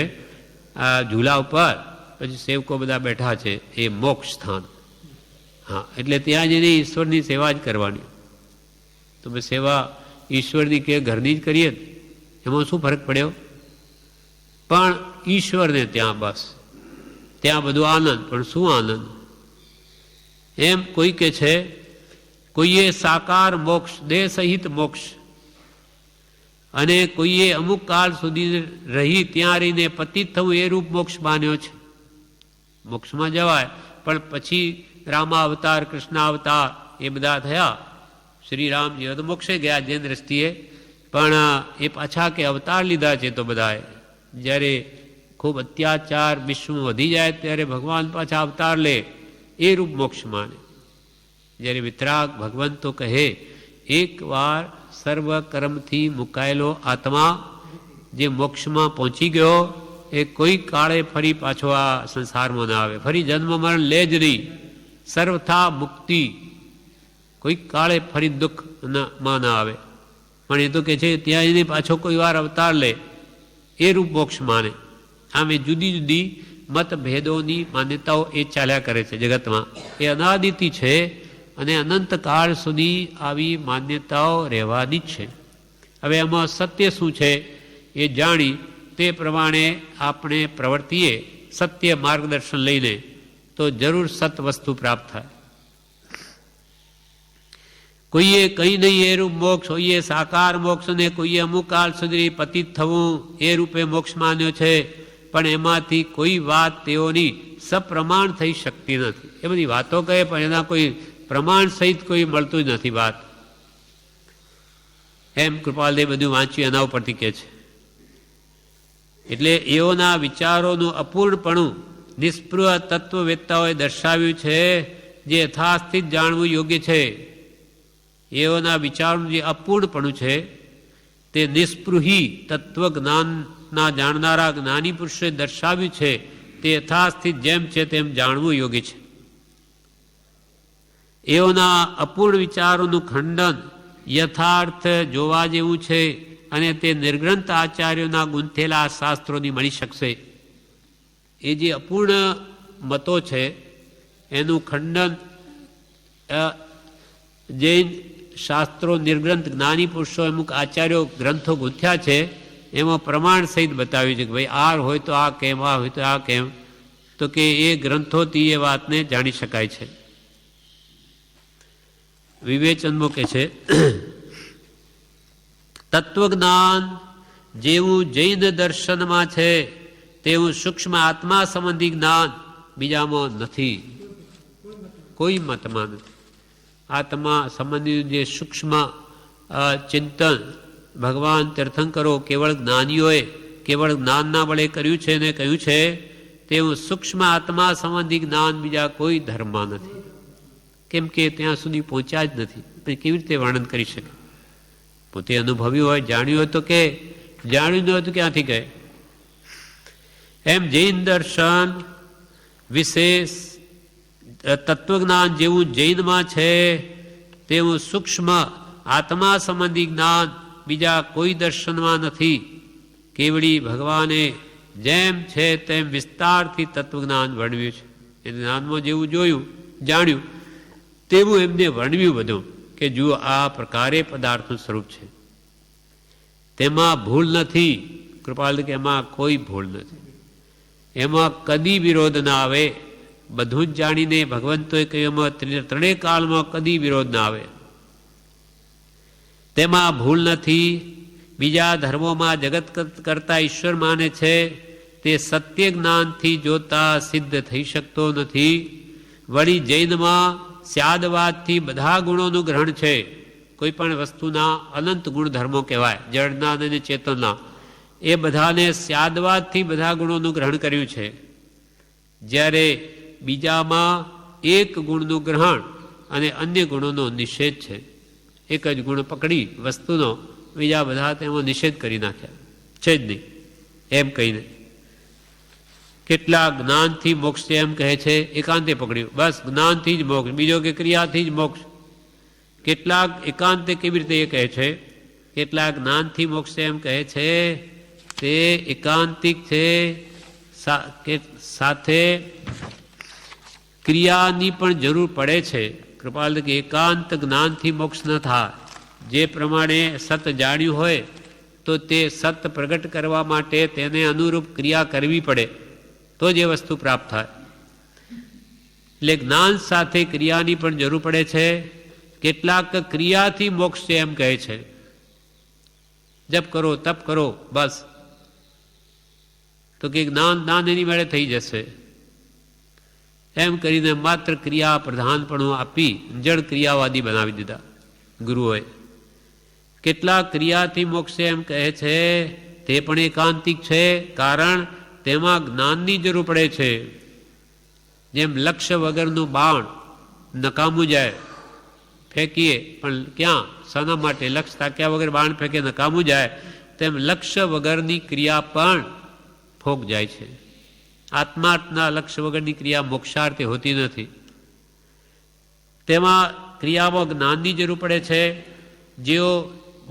આ ઝૂલા ઉપર પછી સેવકો બધા બેઠા છે, એ મોક્ષ સ્થાન. હા, એટલે ત્યાં જઈને ઈશ્વરની સેવા જ કરવાની. તમે સેવા ઈશ્વરની કે ઘરની જ કરીએ, એમાં શું ફરક પડ્યો? પણ ઈશ્વરને ત્યાં બસ, ત્યાં બધું આનંદ. પણ શું આનંદ? એમ કોઈ કે છે કોઈએ સાકાર મોક્ષ, દેહ સહિત મોક્ષ, અને કોઈએ અમુક કાળ સુધી રહી ત્યાં રહીને પતિત થવું, એ રૂપ મોક્ષ માન્યો છે. મોક્ષમાં જવાય, પણ પછી રામાવતાર, કૃષ્ણાવતાર એ બધા થયા. શ્રી રામજી તો મોક્ષે ગયા જેન દ્રષ્ટિએ, પણ એ પાછા કે અવતાર લીધા છે તો બધાએ. જ્યારે ખૂબ અત્યાચાર વિશ્વમાં વધી જાય ત્યારે ભગવાન પાછા અવતાર લે, એ રૂપ મોક્ષ માને. જ્યારે વિતરાગ ભગવંતો કહે, એકવાર સર્વ કર્મથી મુકાયેલો આત્મા જે મોક્ષમાં પહોંચી ગયો, એ કોઈ કાળે ફરી પાછો આ સંસારમાં ના આવે, ફરી જન્મ મરણ લે જ નહીં, સર્વથા મુક્તિ, કોઈ કાળે ફરી દુઃખમાં ના આવે. પણ એ તો કે છે ત્યાં એને પાછો કોઈ વાર અવતાર લે, એ રૂપ મોક્ષ માને. આમ એ જુદી જુદી મતભેદોની માન્યતાઓ એ ચાલ્યા કરે છે જગતમાં, એ અનાદિથી છે, અને અનંતકાળ સુધી આવી માન્યતાઓ રહેવાની જ છે. હવે એમાં સત્ય શું છે એ જાણી તે પ્રમાણે આપણે પ્રવર્તીએ સત્ય માર્ગદર્શન લઈને, તો જરૂર સત વસ્તુ પ્રાપ્ત થાય. કોઈએ કંઈ નહીં એ રૂપ મોક્ષ, કોઈએ સાકાર મોક્ષ, અને કોઈએ અમુક કાળ સુધી પતિત થવું એ રૂપે મોક્ષ માન્યો છે. પણ એમાંથી કોઈ વાત તેઓની સપ્રમાણ થઈ શકતી નથી. એ બધી વાતો કહે, પણ એના કોઈ પ્રમાણ સહિત કોઈ મળતું જ નથી વાત. એમ કૃપાલદેવ બધું વાંચ્યું એના ઉપરથી કહે છે. એટલે એઓના વિચારોનું અપૂર્ણપણું નિષ્પૃહ તત્વવેત્તાઓએ દર્શાવ્યું છે, જે યથાસ્થિત જાણવું યોગ્ય છે. એઓના વિચારોનું જે અપૂર્ણપણું છે તે નિષ્પૃહી તત્વજ્ઞાનના જાણનારા જ્ઞાની પુરુષે દર્શાવ્યું છે. તે યથાસ્થિત જેમ છે તેમ જાણવું યોગ્ય છે. એઓના અપૂર્ણ વિચારોનું ખંડન યથાર્થ જોવા જેવું છે, અને તે નિર્ગ્રંથ આચાર્યોના ગુંથેલા શાસ્ત્રોની મળી શકશે. એ જે અપૂર્ણ મતો છે એનું ખંડન જૈન શાસ્ત્રો, નિર્ગ્રંથ જ્ઞાની પુરુષો, અમુક આચાર્યો ગ્રંથો ગૂંથ્યા છે, એમાં પ્રમાણ સહિત બતાવ્યું છે કે ભાઈ આ હોય તો આ કેમ, આ હોય તો આ કેમ. તો કે એ ગ્રંથોથી એ વાતને જાણી શકાય છે. વિવેચનમાં કે છે, તત્વજ્ઞાન જેવું જૈન દર્શનમાં છે તેવું સૂક્ષ્મ આત્મા સંબંધી જ્ઞાન બીજામાં નથી, કોઈ મતમાં નથી. આત્મા સંબંધી જે સૂક્ષ્મ ચિંતન ભગવાન તીર્થંકરો, કેવળ જ્ઞાનીઓએ કેવળ જ્ઞાનના વડે કર્યું છે અને કહ્યું છે, તેવું સૂક્ષ્મ આત્મા સંબંધી જ્ઞાન બીજા કોઈ ધર્મમાં નથી. કેમ કે ત્યાં સુધી પહોંચ્યા જ નથી, પછી કેવી રીતે વર્ણન કરી શકે? પોતે અનુભવ્યું હોય, જાણ્યું હોય તો કે, જાણ્યું ન હોય તો ક્યાંથી કહે? એમ જૈન દર્શન વિશેષ તત્વજ્ઞાન જેવું જૈનમાં છે તેવું સૂક્ષ્મ આત્મા સંબંધી જ્ઞાન બીજા કોઈ દર્શનમાં નથી. કેવળી ભગવાને જેમ છે તેમ વિસ્તારથી તત્વજ્ઞાન વર્ણવ્યું છે. એ જ્ઞાનમાં જેવું જોયું, જાણ્યું તેવું એમને વર્ણવ્યું બધું, કે જુઓ આ પ્રકારે પદાર્થનું સ્વરૂપ છે, તેમાં ભૂલ નથી. કૃપાલ કે એમાં કોઈ ભૂલ નથી, એમાં કદી વિરોધ ના આવે. બધું જ જાણીને ભગવંતોએ કહ્યું એમાં ત્રણેય કાળમાં કદી વિરોધ ના આવે. તેમાં ભૂલ નથી. બીજા ધર્મોમાં જગત કરતા ઈશ્વર માને છે તે સત્ય જ્ઞાનથી જોતા સિદ્ધ થઈ શકતો નથી. વળી જૈનમાં સ્યાદવાદથી બધા ગુણોનું ગ્રહણ છે. કોઈ પણ વસ્તુના અનંત ગુણધર્મો કહેવાય, જળના અને ચેતનના, એ બધાને સ્યાદવાદથી બધા ગુણોનું ગ્રહણ કર્યું છે. જ્યારે બીજામાં એક ગુણનું ગ્રહણ અને અન્ય ગુણોનો નિષેધ છે. એક જ ગુણ પકડી વસ્તુનો બીજા બધા તેમાં નિષેધ કરી નાખ્યા છે જ નહીં એમ કહીને. કેટલા જ્ઞાનથી મોક્ષ છે એમ કહે છે, એકાંતે પકડ્યું, બસ જ્ઞાનથી જ મોક્ષ, બીજો કે ક્રિયાથી જ મોક્ષ. કેટલાક એકાંતે કેવી રીતે એ કહે છે, કેટલાક જ્ઞાનથી મોક્ષ છે એમ કહે છે, તે એકાંતિક છે, સાથે ક્રિયાની પણ જરૂર પડે છે. કૃપાલ કે એકાંત જ્ઞાનથી મોક્ષ ન થાય. જે પ્રમાણે સત જાણ્યું હોય તો તે સત પ્રગટ કરવા માટે તેને અનુરૂપ ક્રિયા કરવી પડે તો જ એ વસ્તુ પ્રાપ્ત થાય. એટલે જ્ઞાન સાથે ક્રિયાની પણ જરૂર પડે છે. કેટલાક ક્રિયાથી મોક્ષ છે એમ કહે છે, જપ કરો તપ કરો બસ, તો કે જ્ઞાન એની મેળે થઈ જશે એમ કરીને માત્ર ક્રિયા પ્રધાનપણું આપી જડ ક્રિયાવાદી બનાવી દીધા ગુરુઓએ. કેટલાક ક્રિયાથી મોક્ષ એમ કહે છે, તે પણ એકાંતિક છે, કારણ તેમાં જ્ઞાનની જરૂર પડે છે. જેમ લક્ષ્ય વગરનું બાણ નકામું જાય, ફેંકીએ પણ ક્યાં, શાના માટે, લક્ષ્ય તાક્યા વગર બાણ ફેંકે નકામું જાય, તેમ લક્ષ્ય વગરની ક્રિયા પણ ફોક જાય છે. આત્માર્થના લક્ષ્ય વગરની ક્રિયા મોક્ષાર્થે હોતી નથી. તેમાં ક્રિયામાં જ્ઞાનની જરૂર પડે છે. જેઓ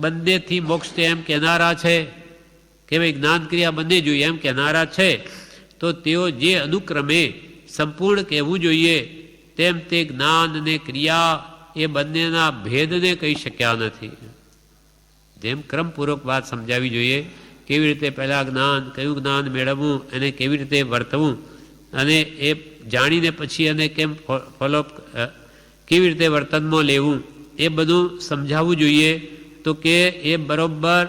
બંનેથી મોક્ષ એમ કહેનારા છે કે ભાઈ જ્ઞાન ક્રિયા બંને જોઈએ એમ કહેનારા છે, તો તેઓ જે અનુક્રમે સંપૂર્ણ કહેવું જોઈએ તેમ તે જ્ઞાન અને ક્રિયા એ બંનેના ભેદને કહી શક્યા નથી. જેમ ક્રમપૂર્વક વાત સમજાવી જોઈએ, કેવી રીતે પહેલાં જ્ઞાન, કયું જ્ઞાન મેળવવું, એને કેવી રીતે વર્તવું, અને એ જાણીને પછી એને કેમ ફોલોઅપ, કેવી રીતે વર્તનમાં લેવું, એ બધું સમજાવવું જોઈએ. તો કે એ બરોબર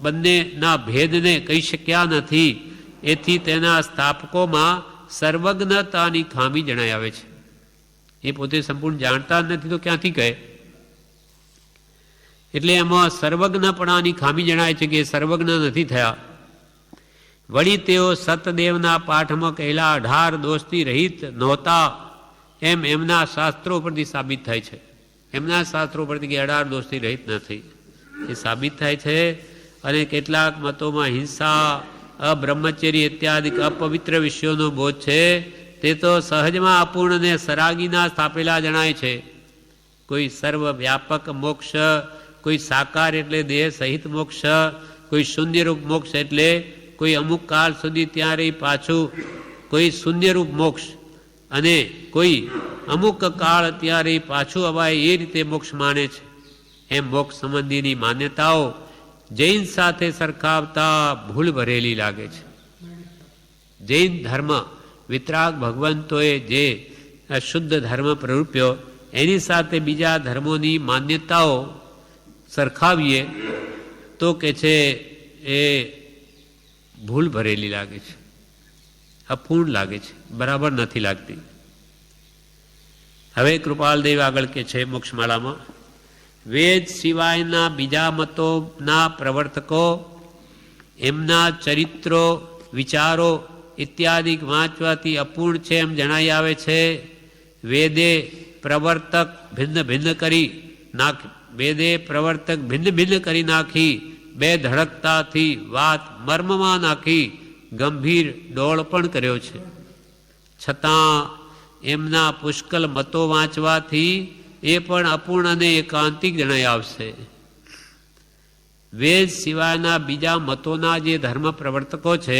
બંનેના ભેદને કહી શક્યા નથી. એથી તેના સ્થાપકોમાં સર્વજ્ઞતાની ખામી જણાઈ આવે છે. એ પોતે સંપૂર્ણ જાણતા નથી તો ક્યાંથી કહે? એટલે એમાં સર્વજ્ઞપણાની ખામી જણાય છે કે સર્વજ્ઞ નથી થયા. વળી તેઓ સતદેવના પાઠમાં કહેલા 18 દોષથી રહિત નહોતા એમ એમના શાસ્ત્રો પરથી સાબિત થાય છે. એમના શાસ્ત્રો પરથી કે 18 દોષથી રહિત નથી એ સાબિત થાય છે. અને કેટલાક મતોમાં હિંસા, અબ્રહ્મચર્ય ઇત્યાદિ અપવિત્ર વિષયોનો બોધ છે, તે તો સહજમાં અપૂર્ણ અને સરાગીના સ્થાપેલા જણાય છે. કોઈ સર્વવ્યાપક મોક્ષ, કોઈ સાકાર એટલે દેહ સહિત મોક્ષ, કોઈ શૂન્યરૂપ મોક્ષ એટલે કોઈ અમુક કાળ સુધી ત્યાં રહી પાછું કોઈ શૂન્યરૂપ મોક્ષ, અને કોઈ અમુક કાળ ત્યાં રહી પાછું અવાય એ રીતે મોક્ષ માને છે. એમ મોક્ષ સંબંધીની માન્યતાઓ જૈન સાથે સરખાવતા ભૂલ ભરેલી લાગે છે. જૈન ધર્મ વિતરાગ ભગવંતોએ જે શુદ્ધ ધર્મ પ્રરૂપ્યો એની સાથે બીજા ધર્મોની માન્યતાઓ સરખાવીએ તો કે છે એ ભૂલ ભરેલી લાગે છે, અપૂર્ણ લાગે છે, બરાબર નથી લાગતી. હવે કૃપાલદેવ આગળ કે છે મોક્ષમાળામાં, વેદ સિવાયના બીજા મતોના પ્રવર્તકો એમના ચરિત્રો, વિચારો ઇત્યાદિ વાંચવાથી અપૂર્ણ છે એમ જણાઈ આવે છે. વેદે પ્રવર્તક ભિન્ન ભિન્ન કરી નાખી બે ધડકતાથી વાત મર્મમાં નાખી ગંભીર ડોળ પણ કર્યો છે. છતાં એમના પુષ્કળ મતો વાંચવાથી એ પણ અપૂર્ણ અને એકાંતિક જણાઈ આવશે. વેદ સિવાયના બીજા મતોના જે ધર્મ પ્રવર્તકો છે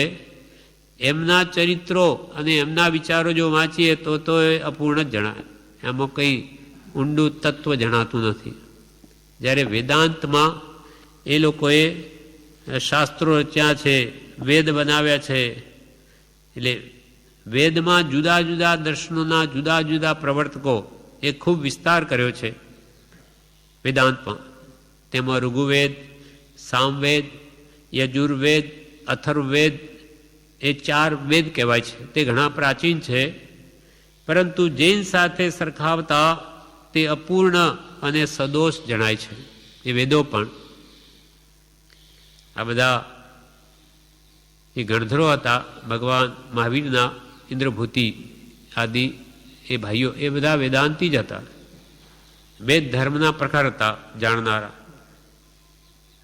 એમના ચરિત્રો અને એમના વિચારો જો વાંચીએ તો એ અપૂર્ણ જ જણાય, એમાં કંઈ ઊંડું તત્વ જણાતું નથી. જ્યારે વેદાંતમાં એ લોકોએ શાસ્ત્રો રચ્યા છે, વેદ બનાવ્યા છે, એટલે વેદમાં જુદા જુદા દર્શનોના જુદા જુદા પ્રવર્તકો એ ખૂબ વિસ્તાર કર્યો છે વેદાંતમાં. તેમાં ઋગ્વેદ, સામવેદ, યજુર્વેદ, અથર્વવેદ એ 4 વેદ કહેવાય છે. તે ઘણા પ્રાચીન છે, પરંતુ જૈન સાથે સરખાવતા તે અપૂર્ણ અને સદોષ જણાય છે એ વેદો પણ. આ બધા એ ગણધરો હતા ભગવાન મહાવીરના, ઇન્દ્રભૂતિ આદિ એ ભાઈઓ, એ બધા વેદાંતી જ હતા, વેદ ધર્મના પ્રકાર હતા જાણનારા.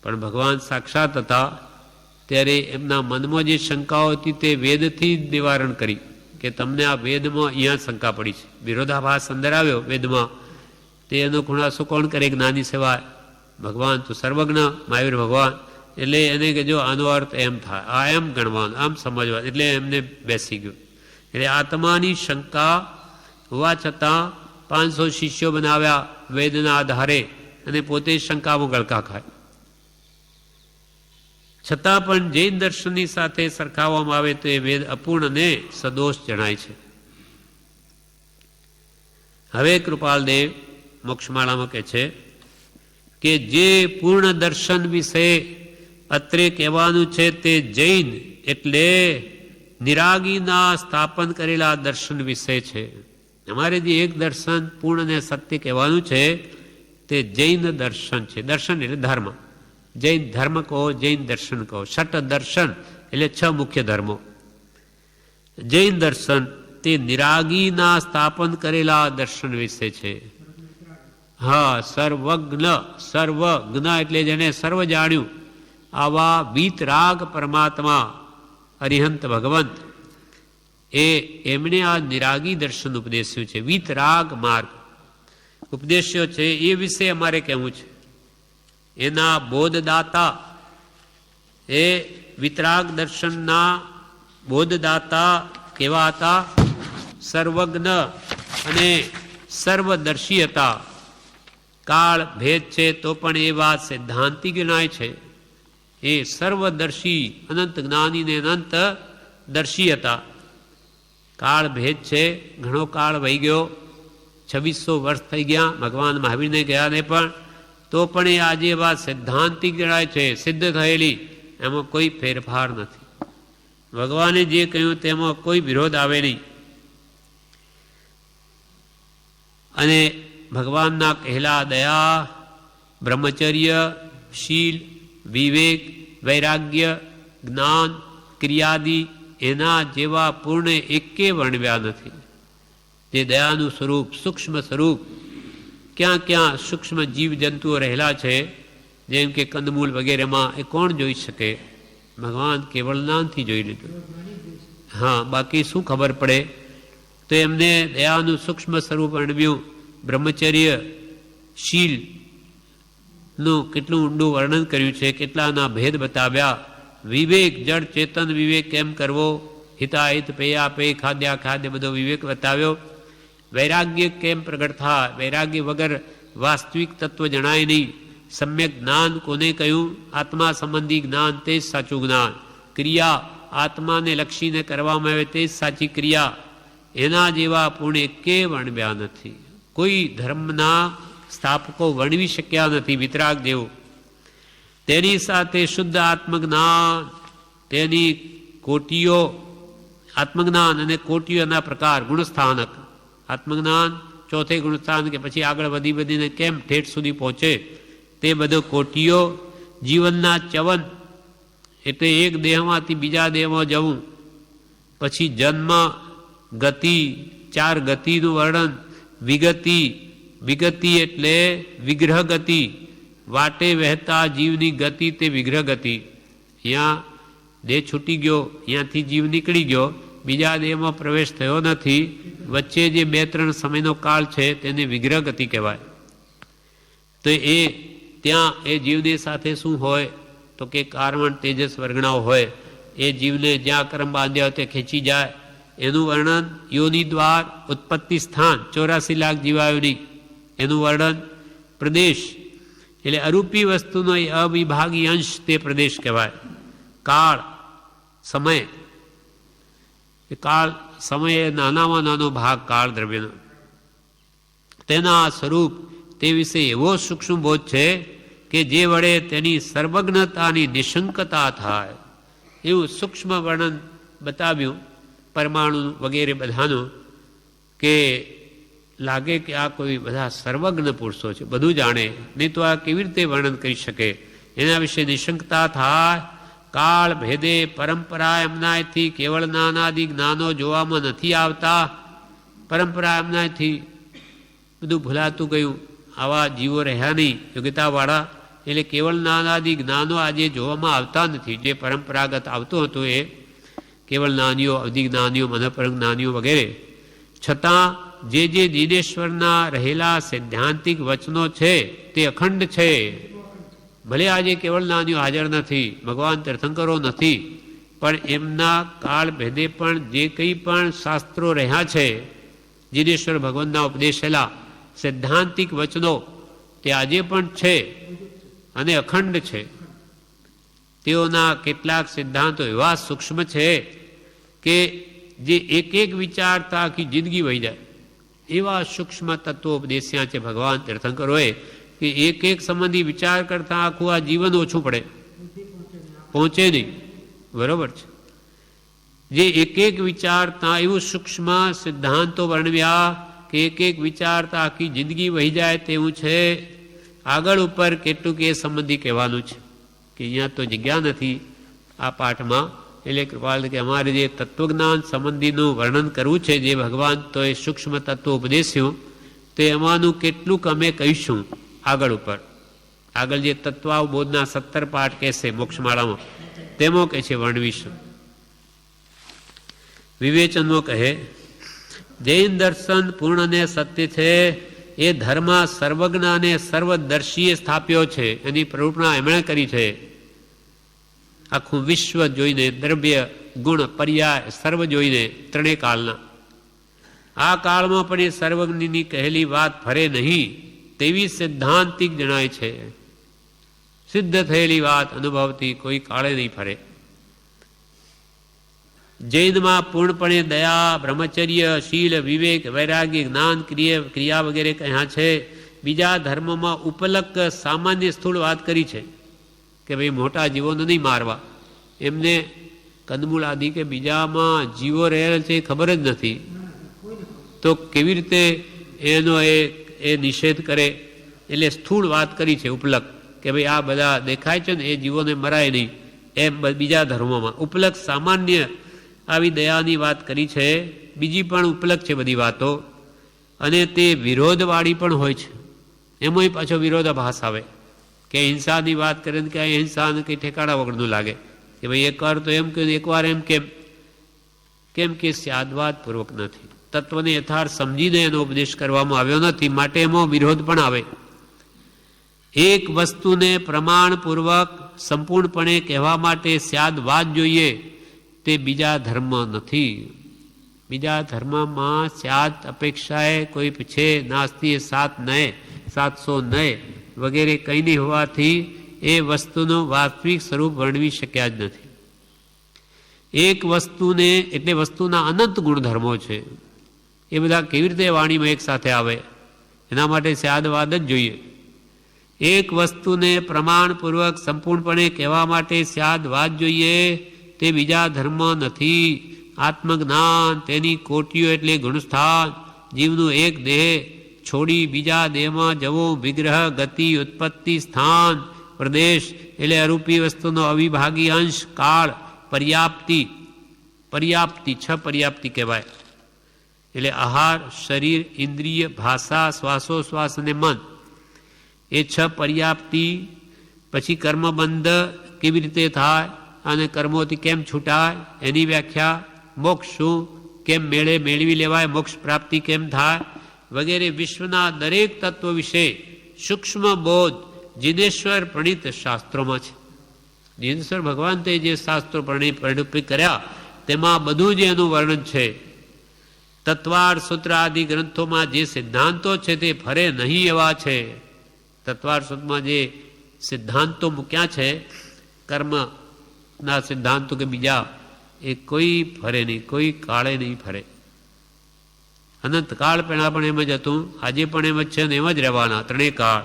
પણ ભગવાન સાક્ષાત હતા ત્યારે એમના મનમાં જે શંકાઓ હતી તે વેદથી જ નિવારણ કરી કે તમને આ વેદમાં અહીંયા શંકા પડી છે, વિરોધાભાસ અંદર આવ્યો વેદમાં, તે એનો ખુલાસો કોણ કરે જ્ઞાની સેવાય? ભગવાન તો સર્વજ્ઞ મહાવીર ભગવાન. એટલે એને કે જો આનો અર્થ એમ થાય, આ એમ ગણવાનું, આમ સમજવાનું, એટલે એમને બેસી ગયું. એટલે આત્માની શંકા હોવા છતાં 500 શિષ્યો બનાવ્યા વેદના આધારે, અને પોતે શંકામાં ગળકા ખાય. છતાં પણ જૈન દર્શનની સાથે સરખાવવામાં આવે તો એ વેદ અપૂર્ણને સદોષ જણાય છે. હવે કૃપાલદેવ મોક્ષમાળામાં કહે છે કે જે પૂર્ણ દર્શન વિશે અત્રે કહેવાનું છે તે જૈન એટલે નિરાગીના સ્થાપન કરેલા દર્શન વિશે છે. અમારે જે એક દર્શન પૂર્ણ ને સત્ય કહેવાનું છે તે જૈન દર્શન છે. દર્શન એટલે ધર્મ, જૈન ધર્મ કહો, જૈન દર્શન કહો. ષટ દર્શન એટલે 6 મુખ્ય ધર્મો. જૈન દર્શન તે નિરાગીના સ્થાપન કરેલા દર્શન વિશે છે. હા, સર્વજ્ઞ, સર્વજ્ઞ એટલે જેને સર્વ જાણ્યું આવા વીતરાગ પરમાત્મા અરિહંત ભગવંત એમણે આ નિરાગી દર્શન ઉપદેશ્યું છે. વીતરાગ માર્ગ ઉપદેશ્યો છે, એ વિશે અમારે કહેવું છે. એના બોધદાતા, એ વિતરાગ દર્શનના બોધદાતા કેવા હતા? સર્વજ્ઞ અને સર્વદર્શી હતા. કાળ ભેદ છે તો પણ એ વાત સિદ્ધાંતિક ગણાય છે. એ સર્વદર્શી, અનંત જ્ઞાની ને અનંત દર્શી હતા. કાળ ભેદ છે, ઘણો કાળ વહી ગયો, 2600 વર્ષ થઈ ગયા ભગવાન મહાવીરને ગયાને પણ, તો પણ એ આજે વાત સિદ્ધાંતિક જણાય છે, સિદ્ધ થયેલી, એમાં કોઈ ફેરફાર નથી. ભગવાને જે કહ્યું તેમાં કોઈ વિરોધ આવે નહીં. અને ભગવાનના કહેલા દયા, બ્રહ્મચર્ય, શીલ, વિવેક, વૈરાગ્ય, જ્ઞાન, ક્રિયાદિ એના જેવા પૂર્ણ એકે વર્ણવ્યા નથી. જે દયાનું સ્વરૂપ, સૂક્ષ્મ સ્વરૂપ, ક્યાં ક્યાં સૂક્ષ્મ જીવજંતુઓ રહેલા છે, જેમ કે કંદમૂળ વગેરેમાં, એ કોણ જોઈ શકે? ભગવાન કેવળ જ્ઞાનથી જોઈ લીધું. હા, બાકી શું ખબર પડે? તો એમને દયાનું સૂક્ષ્મ સ્વરૂપ વર્ણવ્યું. બ્રહ્મચર્ય, શીલનું કેટલું ઊંડું વર્ણન કર્યું છે, કેટલાના ભેદ બતાવ્યા. વિવેક, જળ ચેતન વિવેક કેમ કરવો, હિતાહિત, પેયાપેય, ખાદ્યાખાદ્ય બધો વિવેક બતાવ્યો. વૈરાગ્ય કેમ પ્રગટ થાય, વૈરાગ્ય વગર વાસ્તવિક તત્વ જણાય નહીં. સમ્યક જ્ઞાન કોને કહ્યું? આત્મા સંબંધી જ્ઞાન, તે જ સાચું જ્ઞાન. ક્રિયા, આત્માને લક્ષીને કરવામાં આવે તે જ સાચી ક્રિયા. એના જેવા પૂર્ણ એકે વર્ણવ્યા નથી. કોઈ ધર્મના સ્થાપકો વર્ણવી શક્યા નથી વિતરાગ જેવું. તેની સાથે શુદ્ધ આત્મજ્ઞાન, તેની કોટીઓ, આત્મજ્ઞાન અને કોટીઓના પ્રકાર, ગુણસ્થાનક. આત્મજ્ઞાન ચોથે ગુણસ્થાન કે પછી આગળ વધી વધીને કેમ ઠેઠ સુધી પહોંચે, તે બધો કોટીઓ. જીવનના ચવન એટલે એક દેહમાંથી બીજા દેહમાં જવું, પછી જન્મ, ગતિ, 4 ગતિનું વર્ણન. વિગતિ, વિગતિ એટલે વિગ્રહ ગતિ, વાટે વહેતા જીવની ગતિ, તે વિગ્રહ ગતિ. અહીંયા દેહ છૂટી ગયો, અહીંયાથી જીવ નીકળી ગયો, બીજા દેહમાં પ્રવેશ થયો નથી, વચ્ચે જે 2-3 સમયનો કાળ છે તેને વિગ્રહ ગતિ કહેવાય. તો એ ત્યાં એ જીવની સાથે શું હોય? તો કે કારણ તેજસ વર્ગણાઓ હોય. એ જીવને જ્યાં કર્મ બાંધ્યા હોય તે ખેંચી જાય. એનું વર્ણન. યોનિ દ્વાર, ઉત્પત્તિ સ્થાન, 84 લાખ જીવાયોની, એનું વર્ણન. પ્રદેશ એટલે અરૂપી વસ્તુનો અવિભાગી અંશ, તે પ્રદેશ કહેવાય. કાળ, સમય, કાળ, સમય નાનામાં નાનો ભાગ કાળ દ્રવ્યનો. તેના સ્વરૂપ, તે વિશે એવો સૂક્ષ્મ બોધ છે કે જે વડે તેની સર્વજ્ઞતાની નિશંકતા થાય. એવું સૂક્ષ્મ વર્ણન બતાવ્યું પરમાણુ વગેરે બધાનું, કે લાગે કે આ કોઈ બધા સર્વજ્ઞ પુરુષો છે, બધું જાણે, નહીં તો આ કેવી રીતે વર્ણન કરી શકે? એના વિશે નિશંકતા થાય. કાળ ભેદે પરંપરા એમનાથી કેવળ નાનાદિ જ્ઞાનો જોવામાં નથી આવતા. પરંપરા એમનાથી બધું ભૂલાતું ગયું. આવા જીવો રહ્યા નહીં યોગ્યતાવાળા, એટલે કેવળ જ્ઞાનાદિ જ્ઞાનો આજે જોવામાં આવતા નથી. જે પરંપરાગત આવતું હતું એ કેવળ જ્ઞાનીઓ, અધિજ્ઞાનીઓ, મનપરમ જ્ઞાનીઓ વગેરે, છતાં જે જીનેશ્વરના રહેલા સૈદ્ધાંતિક વચનો છે તે અખંડ છે. ભલે આજે કેવળ જ્ઞાનીઓ હાજર નથી, ભગવાન તીર્થંકરો નથી, પણ એમના કાળ ભેદે પણ જે કંઈ પણ શાસ્ત્રો રહ્યા છે, જીનેશ્વર ભગવાનના ઉપદેશેલા સૈદ્ધાંતિક વચનો, તે આજે પણ છે અને અખંડ છે. તેઓના કેટલાક સિદ્ધાંતો એવા સૂક્ષ્મ છે કે જે એક એક વિચારતા આખી જિંદગી વહી જાય એવા સૂક્ષ્મ તત્વો ઉપદેશ્યા છે ભગવાન તીર્થંકરોએ, કે એક એક સંબંધી વિચાર કરતા આખું આ જીવન ઓછું પડે, પહોંચે નહીં. બરોબર છે. જે એક એક વિચારતા એવું સૂક્ષ્મ સિદ્ધાંતો વર્ણવ્યા કે એક એક વિચારતા આખી જિંદગી વહી જાય તેવું છે. આગળ ઉપર કેટલુંક એ સંબંધી કહેવાનું છે કે અહીંયા તો જગ્યા નથી આ પાઠમાં. એટલે કૃપાલ કે અમારે જે તત્વજ્ઞાન સંબંધીનું વર્ણન કરવું છે, જે ભગવાન તો એ સૂક્ષ્મ તત્વો ઉપદેશ્યું, તે એમાંનું કેટલુંક અમે કહીશું આગળ ઉપર. આગળ જે તત્વાવબોધના 17 પાઠ કહેશે મોક્ષમાળામાં, તેમાં કહે છે વર્ણવીશું. વિવેચનમાં કહે, જૈન દર્શન પૂર્ણ અને સત્ય છે. એ ધર્મ સર્વજ્ઞ અને સર્વદર્શીએ સ્થાપ્યો છે. એની પ્રરૂપણા એમણે કરી છે. આખું વિશ્વ જોઈને, દ્રવ્ય, ગુણ, પર્યાય, સર્વ જોઈને, ત્રણેય કાળના. આ કાળમાં પણ એ સર્વજ્ઞની કહેલી વાત ફરે નહીં તેવી સિદ્ધાંતિક જણાય છે. સિદ્ધ થયેલી વાત અનુભવતી કોઈ કાળે નહીં ફરે. જૈનમાં પૂર્ણપણે દયા, બ્રહ્મચર્ય, શીલ, વિવેક, વૈરાગ્ય, જ્ઞાન, ક્રિયા વગેરે કહ્યા છે. બીજા ધર્મમાં ઉપલક સામાન્ય સ્થૂળ વાત કરી છે કે ભાઈ મોટા જીવોને નહીં મારવા, એમને કંદમૂળ આદિ કે બીજામાં જીવો રહેલા છે એ ખબર જ નથી, તો કેવી રીતે એનો એ નિષેધ કરે. એટલે સ્થૂળ વાત કરી છે ઉપલક, કે ભાઈ આ બધા દેખાય છે ને એ જીવોને મરાય નહીં, એમ બીજા ધર્મોમાં ઉપલક સામાન્ય આવી દયાની વાત કરી છે. બીજી પણ ઉપલક છે બધી વાતો, અને તે વિરોધવાળી પણ હોય છે. એમાંય પાછો વિરોધાભાસ આવે કે હિંસાની વાત કરે ને કે હિંસાને કંઈ ઠેકાણા વગરનું લાગે કે ભાઈ એકવાર તો એમ કે એકવાર એમ કેમ કે સ્યાદવાદપૂર્વક નથી. તત્વને યથાર્થ સમજીને એનો ઉપદેશ કરવામાં આવ્યો નથી, માટે એમાં વિરોધ પણ આવે. એક વસ્તુને પ્રમાણપૂર્વક સંપૂર્ણપણે કહેવા માટે સ્યાદવાદ જોઈએ, તે બીજા ધર્મ નથી. બીજા ધર્મમાં સ્યાદ અપેક્ષાએ કોઈ છે નાસ્તી 7 નય 700 નય વગેરે કંઈ નહીં હોવાથી એ વસ્તુનું વાસ્તવિક સ્વરૂપ વર્ણવી શક્યા જ નથી. એક વસ્તુને એટલે વસ્તુના અનંત ગુણધર્મો છે, એ બધા કેવી રીતે વાણીમાં એક સાથે આવે? એના માટે સ્યાદવાદ જ જોઈએ. એક વસ્તુને પ્રમાણપૂર્વક સંપૂર્ણપણે કહેવા માટે સ્યાદવાદ જોઈએ, તે બીજા ધર્મ નથી. આત્મજ્ઞાન, તેની કોટીઓ એટલે ગુણસ્થાન, જીવનું એક દેહ છોડી બીજા દેહમાં જવું, વિગ્રહ, ગતિ, ઉત્પત્તિ, સ્થાન, પ્રદેશ એટલે અરૂપી વસ્તુનો અવિભાગી અંશ, કાળ, પર્યાપ્તિ 6 પર્યાપ્તિ કહેવાય. એટલે આહાર, શરીર, ઇન્દ્રિય, ભાષા, શ્વાસોશ્વાસ અને મન, એ 6 પર્યાપ્તિ. પછી કર્મબંધ કેવી રીતે થાય અને કર્મોથી કેમ છૂટાય એની વ્યાખ્યા, મોક્ષ શું, કેમ મેળવી લેવાય, મોક્ષ પ્રાપ્તિ કેમ થાય વગેરે વિશ્વના દરેક તત્વ વિશે સૂક્ષ્મ બોધ જીનેશ્વર પ્રણીત શાસ્ત્રોમાં છે. જીનેશ્વર ભગવાન તે જે શાસ્ત્રો પ્રણિત કર્યા તેમાં બધું જ એનું વર્ણન છે. તત્વાર સૂત્ર આદિ ગ્રંથોમાં જે સિદ્ધાંતો છે તે ફરે નહીં એવા છે. તત્વાર સૂત્રમાં જે સિદ્ધાંતો મૂક્યા છે, કર્મના સિદ્ધાંતો કે બીજા, એ કોઈ ફરે નહીં, કોઈ કાળે નહીં ફરે. અનંત કાળ પહેલા પણ એમ જ હતું, આજે પણ એમ જ છે ને એમ જ રહેવાના, ત્રણેય કાળ.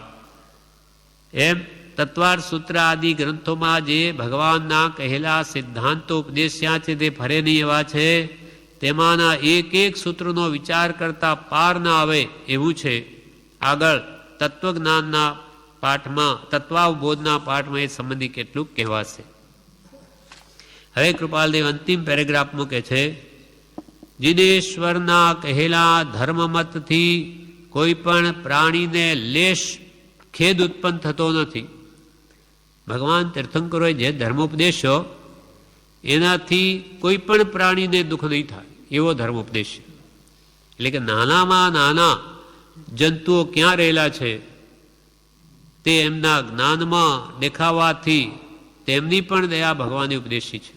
એમ તત્વાર સૂત્ર આદિ ગ્રંથોમાં જે ભગવાનના કહેલા સિદ્ધાંતો ઉપદેશ્યા છે તે ફરે નહીં એવા છે. તેમાંના એક એક સૂત્રનો વિચાર કરતા પાર ના આવે એવું છે. આગળ તત્વજ્ઞાનના પાઠમાં, તત્વાવબોધના પાઠમાં એ સંબંધી કેટલું કહેવાશે. હવે કૃપાલદેવ અંતિમ પેરેગ્રાફમાં કહે છે, જીનેશ્વરના કહેલા ધર્મમતથી કોઈ પણ પ્રાણીને લેશ ખેદ ઉત્પન્ન થતો નથી. ભગવાન તીર્થંકરોએ જે ધર્મોપદેશો, એનાથી કોઈ પણ પ્રાણીને દુઃખ નહીં થાય એવો ધર્મોપદેશ. એટલે કે નાનામાં નાના જંતુઓ ક્યાં રહેલા છે તે એમના જ્ઞાનમાં દેખાવાથી તેમની પણ દયા ભગવાનની ઉપદેશી છે.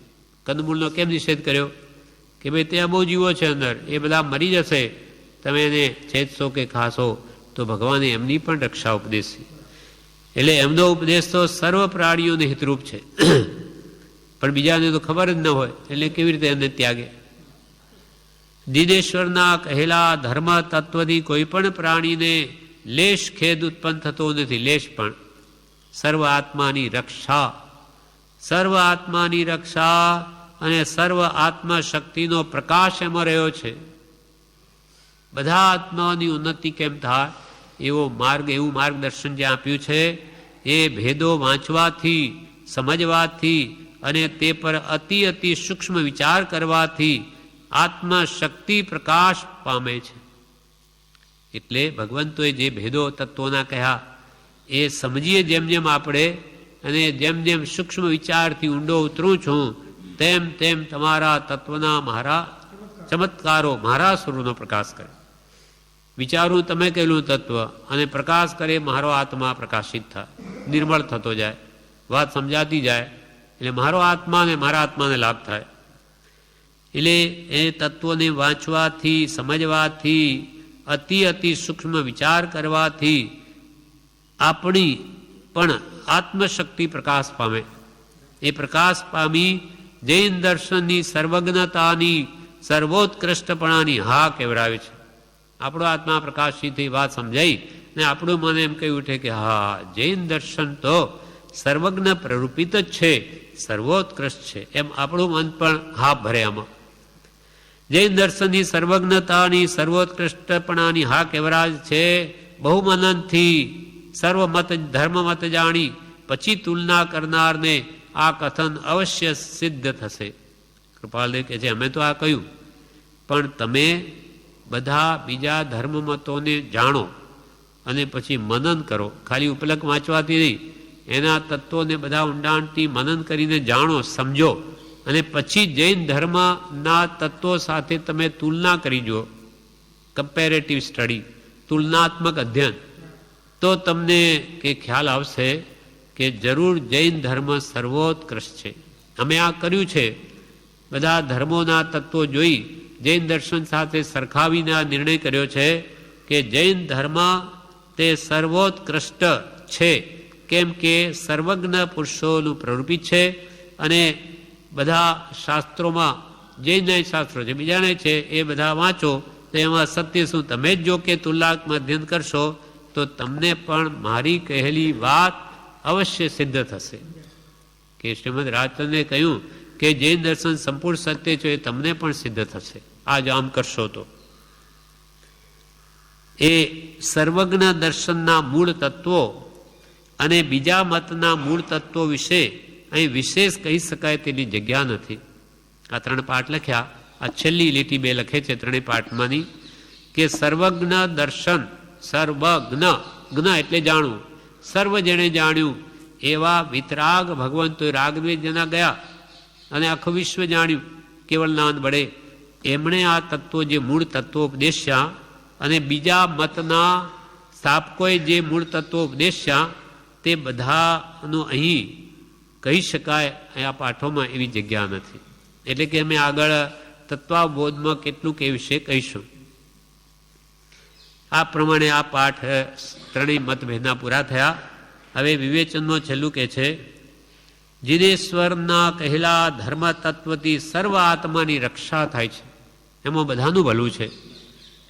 કંદમૂળનો કેમ નિષેધ કર્યો કે ભાઈ ત્યાં બહુ જીવો છે અંદર, એ બધા મરી જશે, તમે એને છેદશો કે ખાશો તો ભગવાને એમની પણ રક્ષા ઉપદેશી. એટલે એમનો ઉપદેશ તો સર્વ પ્રાણીઓને હિતરૂપ છે, પણ બીજાને તો ખબર જ ન હોય એટલે કેવી રીતે એને ત્યાગે. દિનેશ્વરના કહેલા ધર્મ તત્વથી કોઈ પણ પ્રાણીને લેશ ખેદ ઉત્પન્ન થતો નથી, લેશ પણ. સર્વ આત્માની રક્ષા, સર્વ આત્માની રક્ષા અને સર્વ આત્મા શક્તિનો પ્રકાશ એમાં રહ્યો છે. બધા આત્માની ઉન્નતિ કેમ થાય એવો માર્ગ, એવું માર્ગદર્શન જે આપ્યું છે એ ભેદો વાંચવાથી, સમજવાથી અને તે પર અતિ અતિ સૂક્ષ્મ વિચાર કરવાથી આત્મશક્તિ પ્રકાશ પામે છે. એટલે ભગવંતોએ જે ભેદો તત્વોના કહ્યા એ સમજીએ જેમ જેમ આપણે, અને જેમ જેમ સૂક્ષ્મ વિચારથી ઊંડો ઉતરું છું તેમ તેમ તમારા તત્વના મારા ચમત્કારો, મારા સ્વરૂપનો પ્રકાશ કરે. વિચારું તમે કહેલું તત્વ અને પ્રકાશ કરે મારો આત્મા પ્રકાશિત થાય, નિર્મળ થતો જાય, વાત સમજાતી જાય, એટલે મારો આત્મા ને મારા આત્માને લાભ થાય. એટલે એ તત્વોને વાંચવાથી, સમજવાથી, અતિ અતિ સૂક્ષ્મ વિચાર કરવાથી આપણી પણ આત્મશક્તિ પ્રકાશ પામે. એ પ્રકાશ પામી જૈન દર્શનની સર્વજ્ઞતાની, સર્વોત્કૃષ્ટપણાની હા કેવરાવે છે. આપણો આત્મા પ્રકાશિતથી વાત સમજાઈ ને આપણું મન એમ કહી ઉઠે કે હા, જૈન દર્શન તો સર્વજ્ઞ પ્રરૂપિત જ છે, સર્વોત્કૃષ્ટ છે, એમ આપણું મન પણ હા ભરે આમાં. જૈન દર્શનની સર્વજ્ઞતાની, સર્વોત્કૃષ્ટપણાની હા કેવરાજ છે. બહુમનનથી સર્વમત ધર્મમત જાણી પછી તુલના કરનારને આ કથન અવશ્ય સિદ્ધ થશે. કૃપાલદેવ કહે છે અમે તો આ કહ્યું, પણ તમે બધા બીજા ધર્મમતોને જાણો અને પછી મનન કરો. ખાલી ઉપલક વાંચવાથી નહીં, એના તત્વોને બધા ઊંડાણથી મનન કરીને જાણો, સમજો, અને પછી જૈન ધર્મના તત્વો સાથે તમે તુલના કરી જુઓ. કમ્પેરેટિવ સ્ટડી, તુલનાત્મક અધ્યયન, તો તમને કે ખ્યાલ આવશે કે જરૂર જૈન ધર્મ સર્વોત્કૃષ્ટ છે. અમે આ કર્યું છે, બધા ધર્મોના તત્વો જોઈ જૈન દર્શન સાથે સરખાવીને આ નિર્ણય કર્યો છે કે જૈન ધર્મ તે સર્વોત્કૃષ્ટ છે, કેમ કે સર્વજ્ઞ પુરુષોનું પ્રરૂપિત છે. અને બધા શાસ્ત્રોમાં જે ન્યાય શાસ્ત્રો છે, બીજાને છે, એ બધા વાંચો તો એમાં સત્ય શું તમે જ જો કે તુલનાત્મક અધ્યયન કરશો તો તમને પણ મારી કહેલી વાત અવશ્ય સિદ્ધ થશે. કે શ્રીમદ રાજચંદ્રે કહ્યું કે જૈન દર્શન સંપૂર્ણ સત્ય છે, એ તમને પણ સિદ્ધ થશે આ જો આમ કરશો તો. એ સર્વજ્ઞ દર્શનના મૂળ તત્વો અને બીજા મતના મૂળ તત્વો વિશે અહીં વિશેષ કહી શકાય તેની જગ્યા નથી. આ 3 પાઠ લખ્યા, આ છેલ્લી લીટી 2 લખે છે ત્રણેય પાઠમાંની કે સર્વજ્ઞ દર્શન, સર્વજ્ઞ, જ્ઞ એટલે જાણવું, સર્વ જેણે જાણ્યું એવા વિતરાગ ભગવંતોએ રાગદ્વેષના ગયા અને આખું વિશ્વ જાણ્યું કેવળ નાદ બળે. એમણે આ તત્વો, જે મૂળ તત્વો ઉપદેશ્યા, અને બીજા મતના સ્થાપકોએ જે મૂળ તત્વો ઉપદેશ્યા, તે બધાનું અહીં કહી શકાય આ પાઠોમાં એવી જગ્યા નથી. એટલે કે અમે આગળ તત્વાબોધમાં કેટલુંક એ વિશે કહીશું. આ પ્રમાણે આ પાઠ ત્રણેય મતભેદના પૂરા થયા. હવે વિવેચનમાં છેલ્લું કહે છે જીનેશ્વરના કહેલા ધર્મ તત્વથી સર્વ આત્માની રક્ષા થાય છે, એમાં બધાનું ભલું છે.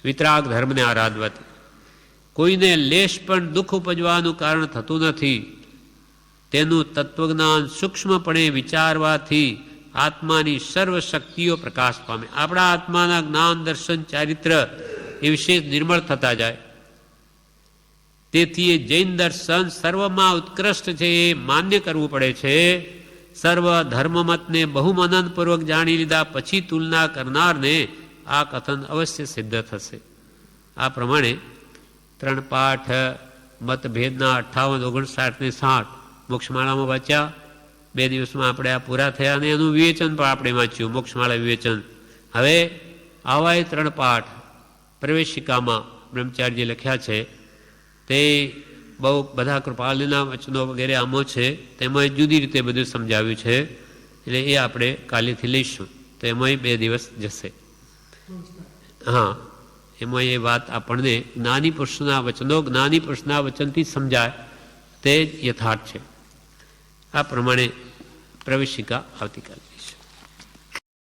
વિતરાગ ધર્મને આરાધવાથી કોઈને લેશ પણ દુઃખ ઉપજવાનું કારણ થતું નથી. તેનું તત્વજ્ઞાન સૂક્ષ્મપણે વિચારવાથી આત્માની સર્વ શક્તિઓ પ્રકાશ પામે. આપણા આત્માના જ્ઞાન, દર્શન, ચારિત્ર એ વિશેષ નિર્મળ થતા જાય. તેથી એ જૈન દર્શન સર્વમાં ઉત્કૃષ્ટ છે એ માન્ય કરવું પડે છે. સર્વ ધર્મમતને બહુમનનપૂર્વક જાણી લીધા પછી તુલના કરનારને આ કથન અવશ્ય સિદ્ધ થશે. આ પ્રમાણે 3 પાઠ મતભેદના 58, 59 ને 60 મોક્ષમાળામાં વાંચ્યા, 2 દિવસમાં આપણે આ પૂરા થયા અને એનું વિવેચન પણ આપણે વાંચ્યું, મોક્ષમાળા વિવેચન. હવે આવા 3 પાઠ પ્રવેશિકામાં બ્રહ્મચારીજી લખ્યા છે, તે બહુ બધા કૃપાલના વચનો વગેરે આમો છે, તેમાં જુદી રીતે બધું સમજાવ્યું છે. એટલે એ આપણે કાલેથી લઈશું, તો એમાંય 2 દિવસ જશે. હા, એમાં એ વાત આપણને જ્ઞાની પુરુષના વચનો જ્ઞાની પુરુષના વચનથી સમજાય તે જ યથાર્થ છે. આ પ્રમાણે પ્રવેશિકા આવતીકાલે છે.